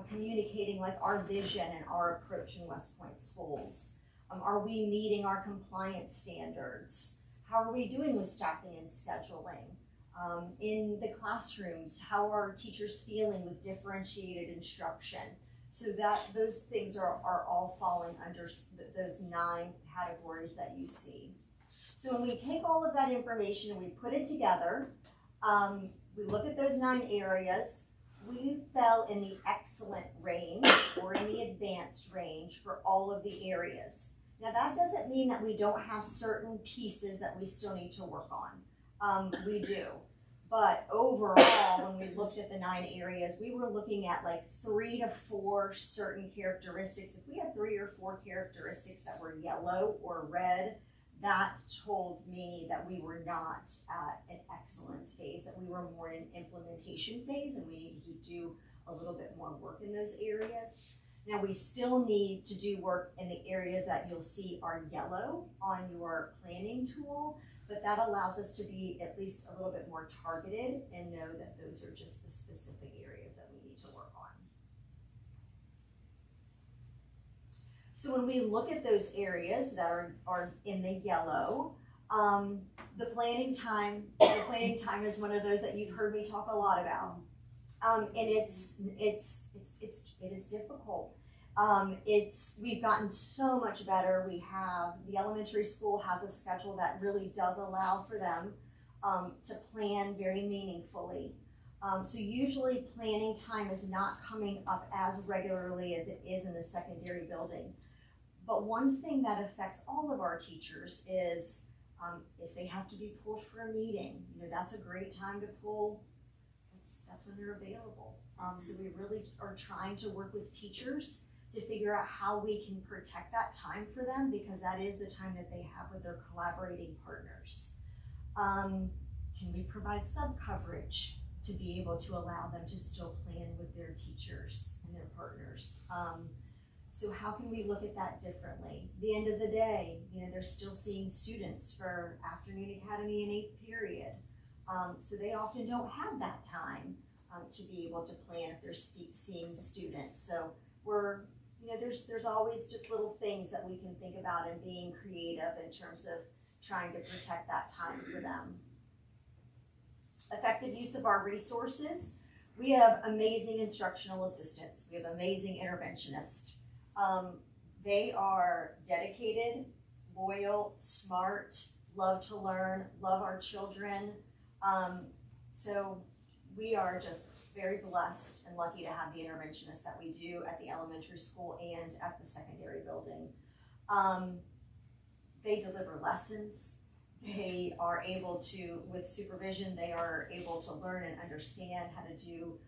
communicating like our vision and our approach in West Point schools? Are we meeting our compliance standards? How are we doing with staffing and scheduling? In the classrooms, how are teachers feeling with differentiated instruction? So that those things are all falling under those 9 categories that you see. So when we take all of that information and we put it together, we look at those 9 areas, we fell in the excellent range or in the advanced range for all of the areas. Now that doesn't mean that we don't have certain pieces that we still need to work on. We do. But overall, when we looked at the 9 areas, we were looking at like 3 to 4 certain characteristics. If we had 3 or 4 characteristics that were yellow or red, that told me that we were not at an excellence phase, that we were more in an implementation phase and we needed to do a little bit more work in those areas. Now we still need to do work in the areas that you'll see are yellow on your planning tool, but that allows us to be at least a little bit more targeted and know that those are just the specific areas that we need to work on. So when we look at those areas that are in the yellow, the planning time is one of those that you've heard me talk a lot about. And it is difficult. We've gotten so much better. The elementary school has a schedule that really does allow for them to plan very meaningfully. So usually planning time is not coming up as regularly as it is in the secondary building. But one thing that affects all of our teachers is if they have to be pulled for a meeting, that's a great time to pull. That's when they're available. So we really are trying to work with teachers to figure out how we can protect that time for them, because that is the time that they have with their collaborating partners. Can we provide sub-coverage to be able to allow them to still plan with their teachers and their partners? So how can we look at that differently? At the end of the day, they're still seeing students for afternoon academy and 8th period. So they often don't have that time to be able to plan if they're seeing students. So we're you know, there's always just little things that we can think about and being creative in terms of trying to protect that time for them. Effective use of our resources. We have amazing instructional assistants. We have amazing interventionists. They are dedicated, loyal, smart, love to learn, love our children. So we are just very blessed and lucky to have the interventionists that we do at the elementary school and at the secondary building. They deliver lessons. They are able to, with supervision, they are able to learn and understand how to do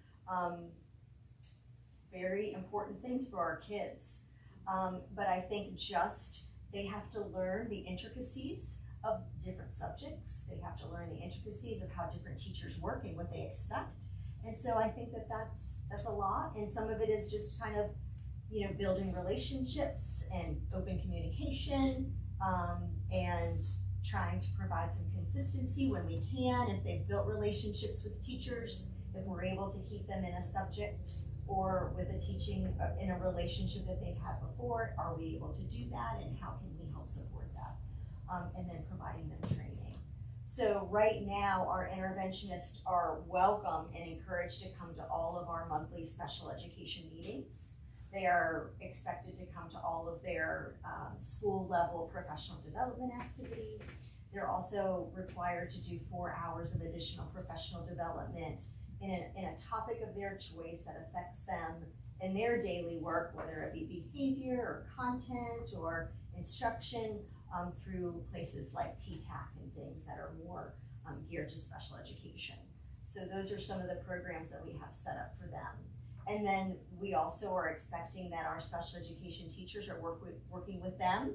very important things for our kids. But I think just they have to learn the intricacies of different subjects. They have to learn the intricacies of how different teachers work and what they expect. And so I think that that's a lot. And some of it is just kind of, you know, building relationships and open communication, and trying to provide some consistency when we can. If they've built relationships with teachers, if we're able to keep them in a subject or with a teaching in a relationship that they've had before, are we able to do that, and how can we help support that? And then providing them training. So right now, our interventionists are welcome and encouraged to come to all of our monthly special education meetings. They are expected to come to all of their school level professional development activities. They're also required to do 4 hours of additional professional development in a topic of their choice that affects them in their daily work, whether it be behavior or content or instruction, through places like TTAC and things that are more geared to special education. So those are some of the programs that we have set up for them. And then we also are expecting that our special education teachers are working with them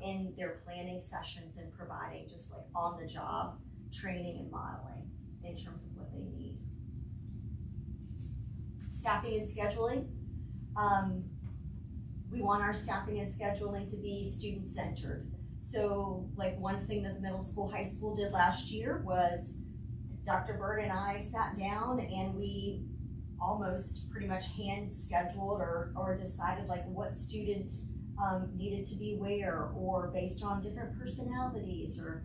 in their planning sessions and providing just like on-the-job training and modeling in terms of what they need. Staffing and scheduling. We want our staffing and scheduling to be student-centered. So like one thing that the middle school, high school did last year was Dr. Bird and I sat down and we almost pretty much hand scheduled or decided like what student needed to be where, or based on different personalities, or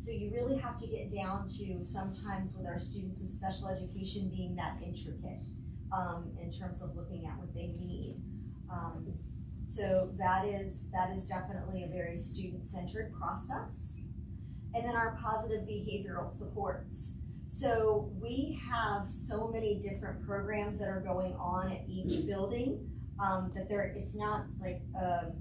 so you really have to get down to sometimes with our students in special education being that intricate in terms of looking at what they need. So that is definitely a very student-centered process. And then our positive behavioral supports. So we have so many different programs that are going on at each building that it's not like a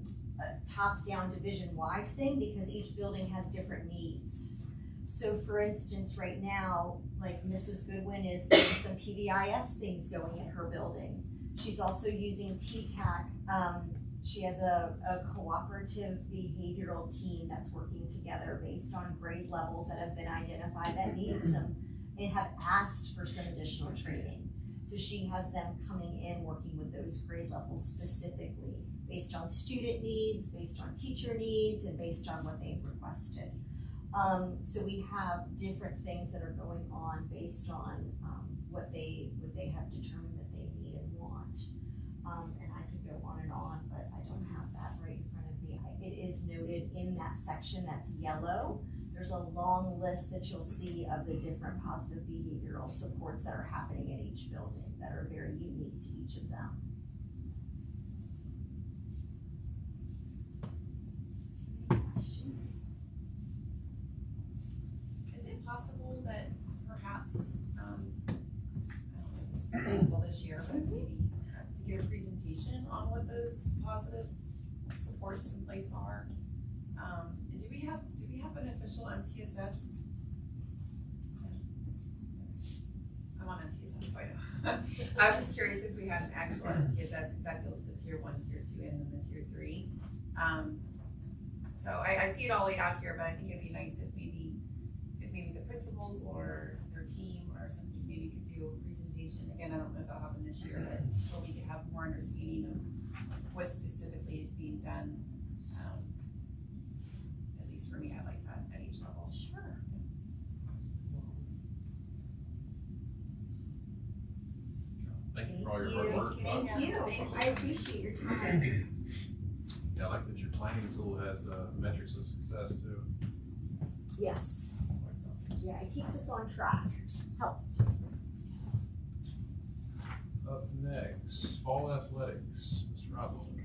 top-down division-wide thing, because each building has different needs. So for instance, right now, like Mrs. Goodwin is getting some PBIS things going in her building. She's also using TTAC. She has a cooperative behavioral team that's working together based on grade levels that have been identified that need some and have asked for some additional training. So she has them coming in working with those grade levels specifically based on student needs, based on teacher needs, and based on what they've requested. So we have different things that are going on based on what they have determined that they need and want. And I could go on and on, but I don't have that right in front of me. It is noted in that section that's yellow. There's a long list that you'll see of the different positive behavioral supports that are happening at each building that are very unique to each of them. Any questions? Is it possible that perhaps, I don't know if it's feasible this year, but maybe to get a presentation on what those positive supports in place are? And do we have an official MTSS? I'm on MTSS, so I know. I was just curious if we had an actual MTSS, because that deals with tier 1, tier 2, and then the tier 3. So I see it all laid out here, but I think it'd be nice if maybe the principals or their team or somebody maybe could do a presentation. Again, I don't know if that'll happen this year, but so we could have more understanding of what specifically is being done. At least for me, I like that at each level. Sure. Thank you. for all your hard work. Thank you. I appreciate your time. Yeah, I like that your planning tool has metrics of success too. Yes. I like Yeah, it keeps us on track. Helps. that. Up next, fall athletics, Mr. Robinson.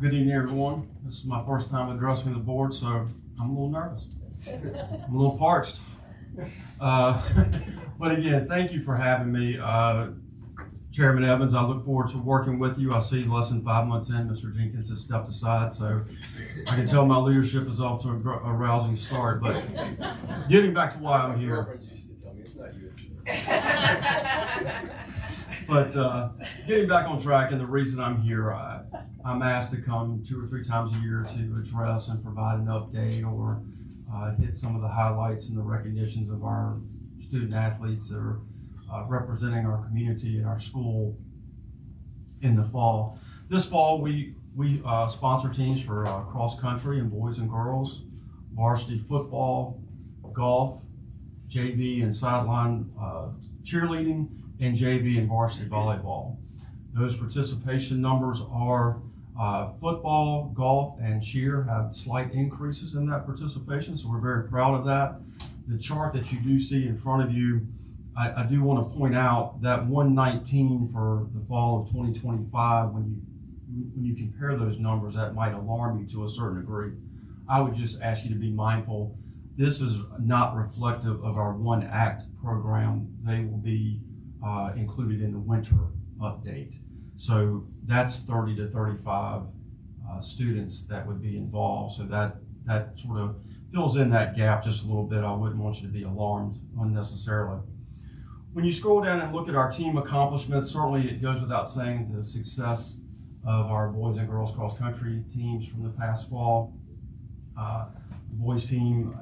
Good evening, everyone. This is my first time addressing the board, so I'm a little nervous. I'm a little parched. But again, thank you for having me. Chairman Evans, I look forward to working with you. I see less than 5 months in, Mr. Jenkins has stepped aside, so I can tell my leadership is off to a rousing start. But getting back to why I'm here. My girlfriend used to tell me it's not you, it's me. But getting back on track, and the reason I'm here, I'm asked to come 2 or 3 times a year to address and provide an update or hit some of the highlights and the recognitions of our student athletes that are representing our community and our school in the fall. This fall, we sponsor teams for cross country and boys and girls, varsity football, golf, JV and sideline cheerleading, and JV and varsity volleyball. Those participation numbers are football, golf, and cheer have slight increases in that participation, so we're very proud of that. The chart that you do see in front of you, I do want to point out that 119 for the fall of 2025, when you compare those numbers, that might alarm you to a certain degree. I would just ask you to be mindful. This is not reflective of our One Act program. They will be included in the winter update. So that's 30 to 35 students that would be involved. So that sort of fills in that gap just a little bit. I wouldn't want you to be alarmed unnecessarily. When you scroll down and look at our team accomplishments, certainly it goes without saying the success of our boys and girls cross country teams from the past fall. The boys team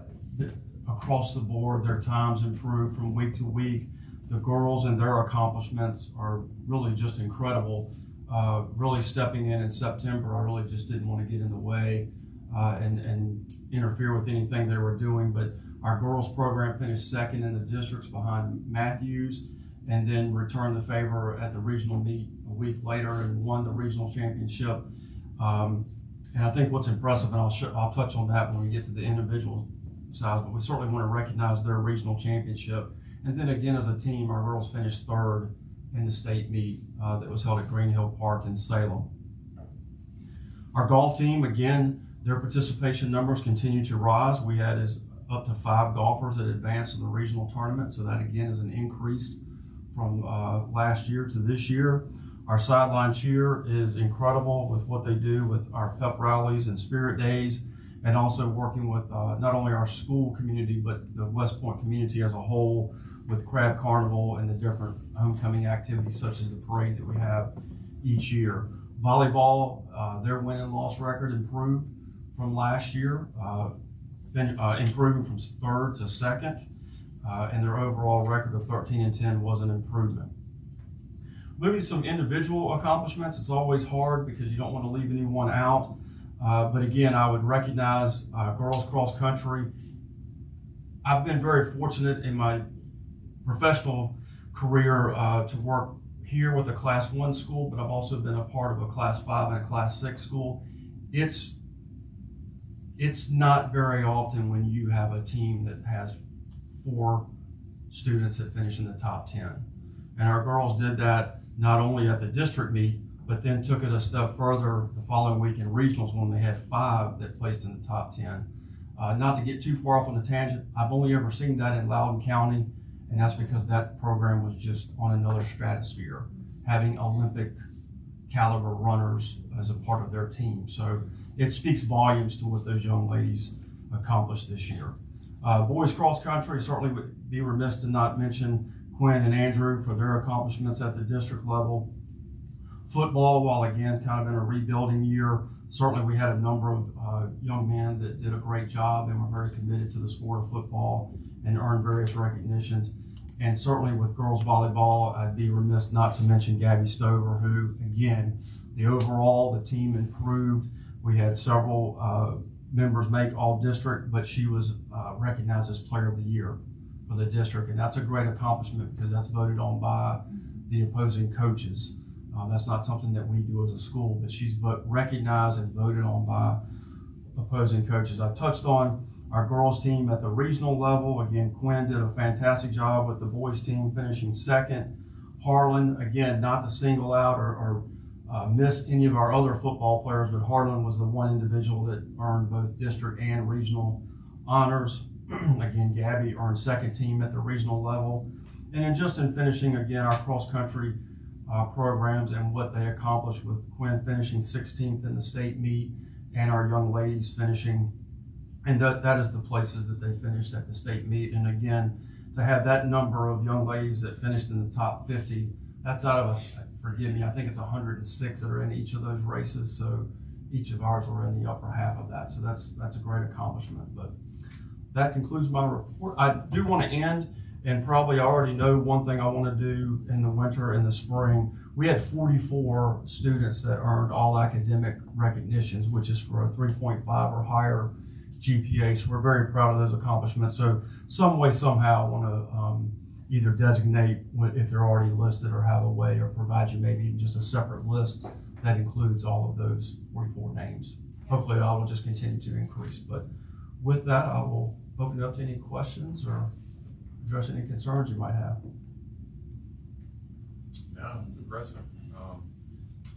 across the board, their times improved from week to week. The girls and their accomplishments are really just incredible. Really stepping in September, I really just didn't want to get in the way and interfere with anything they were doing. But our girls program finished second in the districts behind Matthews, and then returned the favor at the regional meet a week later and won the regional championship. And I think what's impressive, and I'll touch on that when we get to the individual side, but we certainly want to recognize their regional championship. And then again, as a team, our girls finished third in the state meet that was held at Green Hill Park in Salem. Our golf team, again, their participation numbers continue to rise. We had up to 5 golfers that advanced in the regional tournament, so that again is an increase from last year to this year. Our sideline cheer is incredible with what they do with our pep rallies and spirit days, and also working with not only our school community, but the West Point community as a whole, with Crab Carnival and the different homecoming activities such as the parade that we have each year. Volleyball, their win and loss record improved from last year, improving from 3rd to 2nd, and their overall record of 13-10 was an improvement. Moving to some individual accomplishments, it's always hard because you don't want to leave anyone out. But again, I would recognize girls cross country. I've been very fortunate in my professional career to work here with a Class 1 school, but I've also been a part of a Class 5 and a Class 6 school. It's not very often when you have a team that has 4 students that finish in the top 10. And our girls did that not only at the district meet, but then took it a step further the following week in regionals when they had 5 that placed in the top 10. Not to get too far off on the tangent, I've only ever seen that in Loudoun County, and that's because that program was just on another stratosphere, having Olympic caliber runners as a part of their team. So it speaks volumes to what those young ladies accomplished this year. Boys cross country, certainly would be remiss to not mention Quinn and Andrew for their accomplishments at the district level. Football, while again kind of in a rebuilding year, certainly we had a number of young men that did a great job and were very committed to the sport of football and earned various recognitions. And certainly with girls volleyball, I'd be remiss not to mention Gabby Stover, who again, the team improved. We had several members make all district, but she was recognized as player of the year for the district. And that's a great accomplishment because that's voted on by the opposing coaches. That's not something that we do as a school, but she's recognized and voted on by opposing coaches. I touched on our girls team at the regional level. Again, Quinn did a fantastic job with the boys team finishing second. Harlan, again, not to single out or miss any of our other football players, but Harlan was the one individual that earned both district and regional honors. Again, Gabby earned second team at the regional level. And then just in finishing, again, our cross-country programs and what they accomplished with Quinn finishing 16th in the state meet and our young ladies finishing, and that is the places that they finished at the state meet. And again, to have that number of young ladies that finished in the top 50, that's out of forgive me, I think it's 106 that are in each of those races. So each of ours were in the upper half of that. So that's a great accomplishment. But that concludes my report. I do want to end, and probably already know one thing I want to do in the winter and the spring. We had 44 students that earned all academic recognitions, which is for a 3.5 or higher GPA. So we're very proud of those accomplishments. So some way, somehow, I want to either designate if they're already listed or have a way, or provide you maybe even just a separate list that includes all of those 44 names. Hopefully I will just continue to increase. But with that, I will open it up to any questions or address any concerns you might have. No, it's impressive.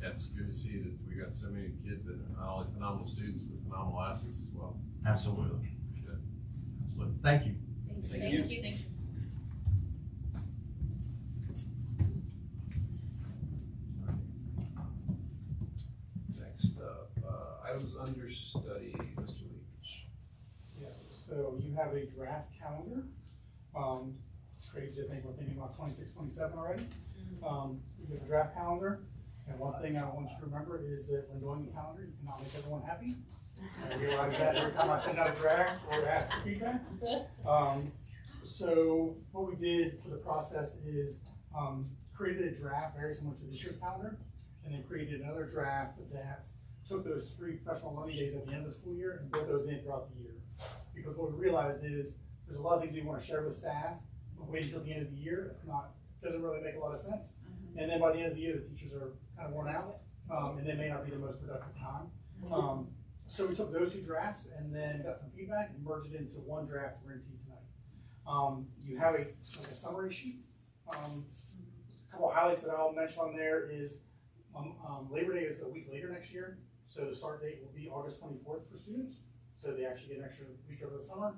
Yeah, it's good to see that we got so many kids that are not only phenomenal students, but phenomenal athletes as well. Absolutely. Good. Absolutely. Thank you. Thank you. Next up, items under study, Mr. Leach. Yes, so you have a draft calendar. It's crazy to think we're thinking about 26, 27 already. You get the draft calendar, and one thing I want you to remember is that when doing the calendar, you cannot make everyone happy. I realize that every time I send out a draft or ask for feedback. So what we did for the process is created a draft very similar to this year's calendar, and then created another draft that took those 3 professional learning days at the end of the school year and built those in throughout the year. Because what we realized is there's a lot of things we want to share with staff, but wait until the end of the year, doesn't really make a lot of sense. And then by the end of the year, the teachers are kind of worn out, and they may not be the most productive time. So we took those 2 drafts and then got some feedback and merged it into one draft we're into tonight. You have a summary sheet. Just a couple of highlights that I'll mention on there is Labor Day is a week later next year, so the start date will be August 24th for students, so they actually get an extra week over the summer.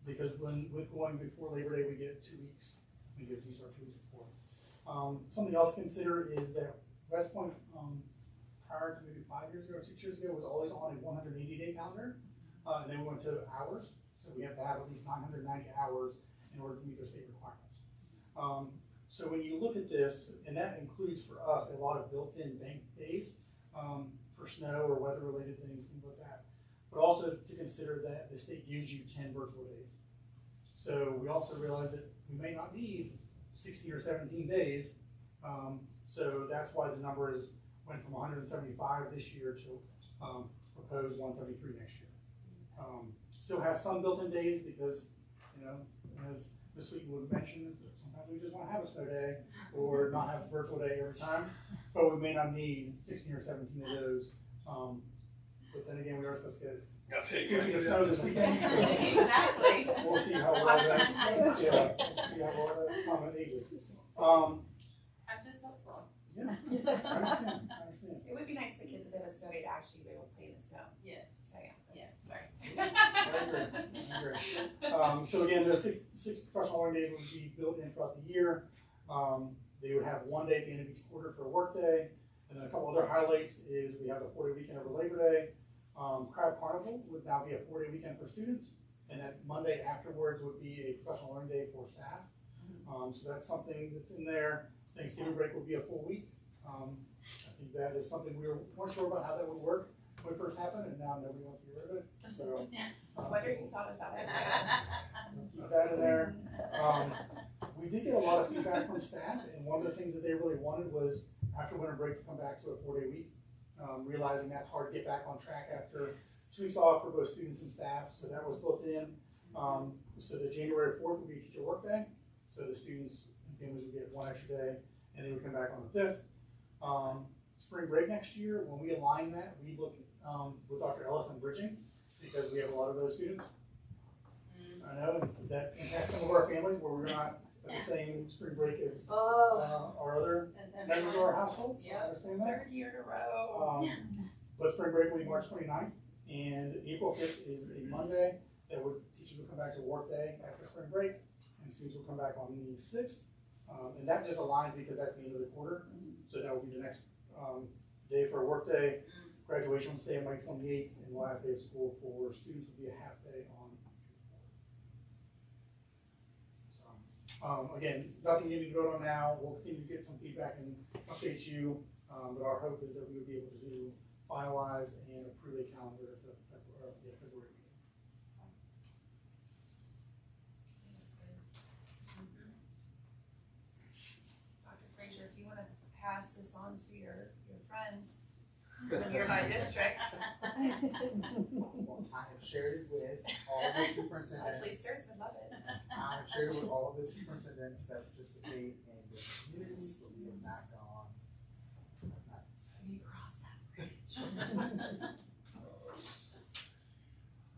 Because with going before Labor Day, we get 2 weeks. We get to start 2 weeks before. Something else to consider is that West Point, prior to maybe 5 years ago or 6 years ago, was always on a 180-day calendar, and then we went to hours. So we have to have at least 990 hours in order to meet their state requirements. So when you look at this, and that includes for us a lot of built-in bank days for snow or weather-related things like that. But also to consider that the state gives you 10 virtual days. So we also realize that we may not need 16 or 17 days. So that's why the number went from 175 this year to proposed 173 next year. Still has some built-in days because, as Ms. Sweeten would mention, sometimes we just want to have a snow day or not have a virtual day every time. But we may not need 16 or 17 of those. But then again, we are supposed to get 2 feet of snow this weekend. Exactly. We'll see how well that accommodates. I'm just hopeful. Yeah, I understand. It would be nice for kids if they have a snow day to actually be able to play in the snow. Yes. So yeah. Yes. Sorry. I agree. So again, the six professional learning days would be built in throughout the year. They would have 1 day at the end of each quarter for a work day. And then a couple other highlights is we have the 4-day weekend over Labor Day. Crab Carnival would now be a 4-day weekend for students. And that Monday afterwards would be a professional learning day for staff. So that's something that's in there. Thanksgiving break will be a full week. I think that is something we weren't sure about how that would work when it first happened, and now nobody wants to get rid of it. So, Wonder if you thought about it. Keep that in there. We did get a lot of feedback from staff, and one of the things that they really wanted was after winter break to come back to a 4-day week. Realizing that's hard to get back on track after 2 weeks off for both students and staff, so that was built in. So the January 4th would be teacher workday, so the students and families would get 1 extra day, and they would come back on the 5th. Spring break next year, when we align that, we look with Dr. Ellis on bridging, because we have a lot of those students. I know that impacts some of our families where we're not at the same spring break as our other members of our household, so I understand that. 3rd year in a row. But spring break will be March 29th, and April 5th is a Monday. Teachers will come back to work day after spring break, and students will come back on the 6th. And that just aligns because that's the end of the quarter, so that will be the next day for a work day. Graduation will stay on May 28th, and the last day of school for students will be a half day on June 4th. Again, nothing you need to vote on now. We'll continue to get some feedback and update you, but our hope is that we would be able to finalize and approve a calendar at the February meeting. Dr. Frazier, if you want to pass this on to your friends in the nearby districts. I have shared it with all the Leslie superintendents. Sturts would love it. I have shared it with all of the superintendents that participate in the communities, but we have not gone. You cross that bridge.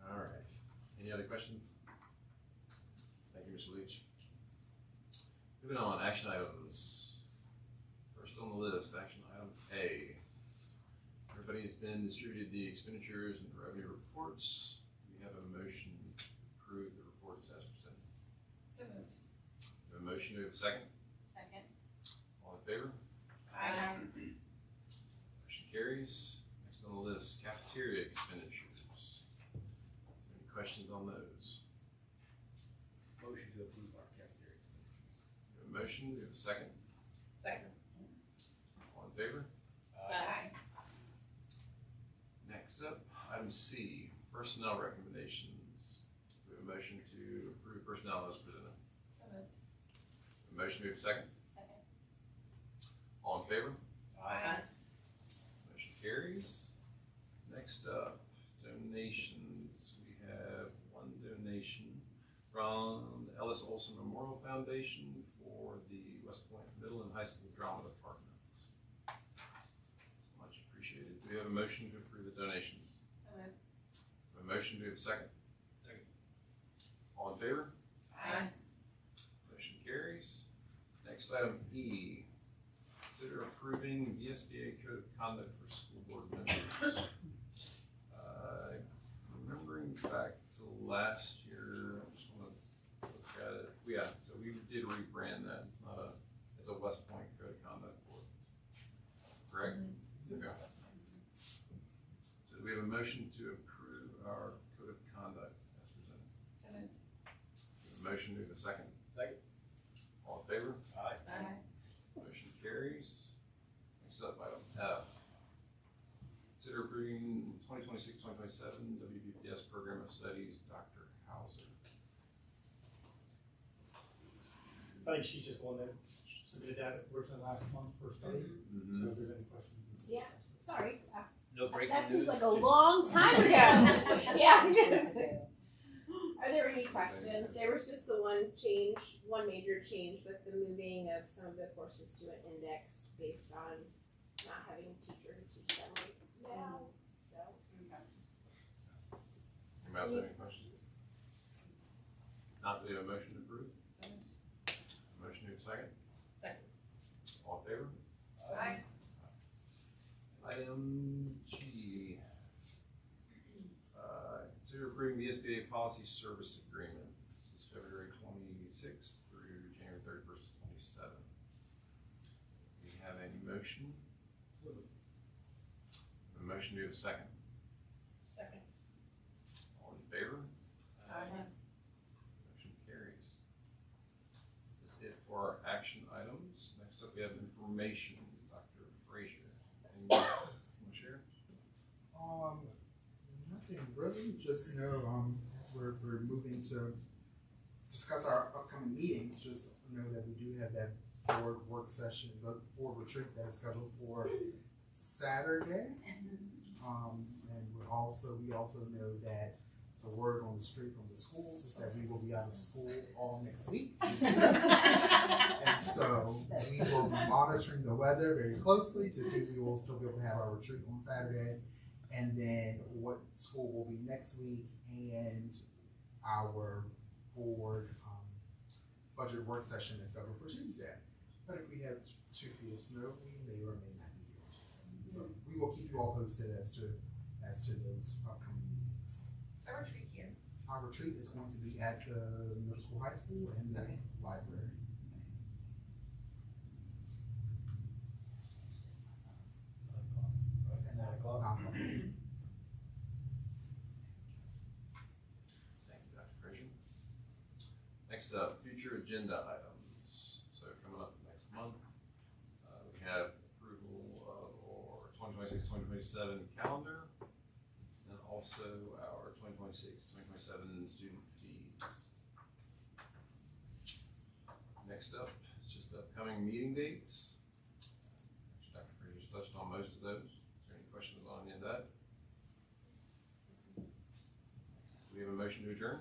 All right. Any other questions? Thank you, Mr. Leach. Moving on, action items. First on the list, action item A. Everybody has been distributed the expenditures and revenue reports. We have a motion to approve the reports as presented. So moved. We have a motion, do we have a second? Second. All in favor? Aye. Motion carries. Next on the list, cafeteria expenditures. Any questions on those? Motion to approve our cafeteria expenditures. We have a motion, do we have a second? Second. All in favor? Aye. Next up, item C, personnel recommendations. We have a motion to approve personnel as presented. So moved. A motion, do we have a second? Second. All in favor? Aye. Motion carries. Next up, donations. We have one donation from the Ellis Olson Memorial Foundation for the West Point Middle and High School Drama Department. So much appreciated. Do we have a motion to approve the donations? So moved. A motion, do we have a second? Second. All in favor? Aye. Motion carries. Next item E, consider approving VSBA Code of Conduct for school board members. Remembering back to last year, I just want to look at it. Yeah, so we did rebrand that. It's a West Point Code of Conduct board. Correct? Okay. So do we have a motion to approve our Code of Conduct as presented? So moved. We have a motion, do we have a second? Second. All in favor? Aye. Aye. Motion carries. Next up, item F. Consider approving 2026-2027 WBPS Program of Studies, Dr. Hauser. I think she's just one that submitted that originally last month for study, so if there's any questions. Yeah. Sorry. No breaking That news. seems like a long time ago. Yeah. Are there any questions? There was just the one major change with the moving of some of the courses to an index based on not having a teacher who teach them right now. So. Anybody else have any questions? Not, do we have a motion to approve? Motion to second? Second. All in favor? Aye. Item G. Consider approving the SBA Policy Service Agreement. This is February 26th through January 31st, 27. We have a motion. A motion, do we have a second? Second. All in favor? Aye. Motion carries. That's it for our action items. Next up, we have information. Dr. Frazier. Anything you want to share? Nothing really, just, as we're moving to discuss our upcoming meetings, just know that we do have that board work session, the board retreat that is scheduled for Saturday. And with all we also know that the word on the street from the schools is that we will be out of school all next week. And so we will be monitoring the weather very closely to see if we will still be able to have our retreat on Saturday, and then what school will be next week, and our board budget work session is scheduled for Tuesday. But if we have 2 feet of snow, we may or may not be here. So we will keep you all posted as to those upcoming meetings. So retreat here. Our retreat is going to be at the middle school, high school, and the library. At 9 o'clock. Thank you, Dr. Frazier. Next up, future agenda items. So coming up next month, we have approval of our 2026-2027 calendar, and also our 2026-2027 student fees. Next up, it's just the upcoming meeting dates. Dr. Frazier touched on most of those. Is there any questions on any of that? Do we have a motion to adjourn?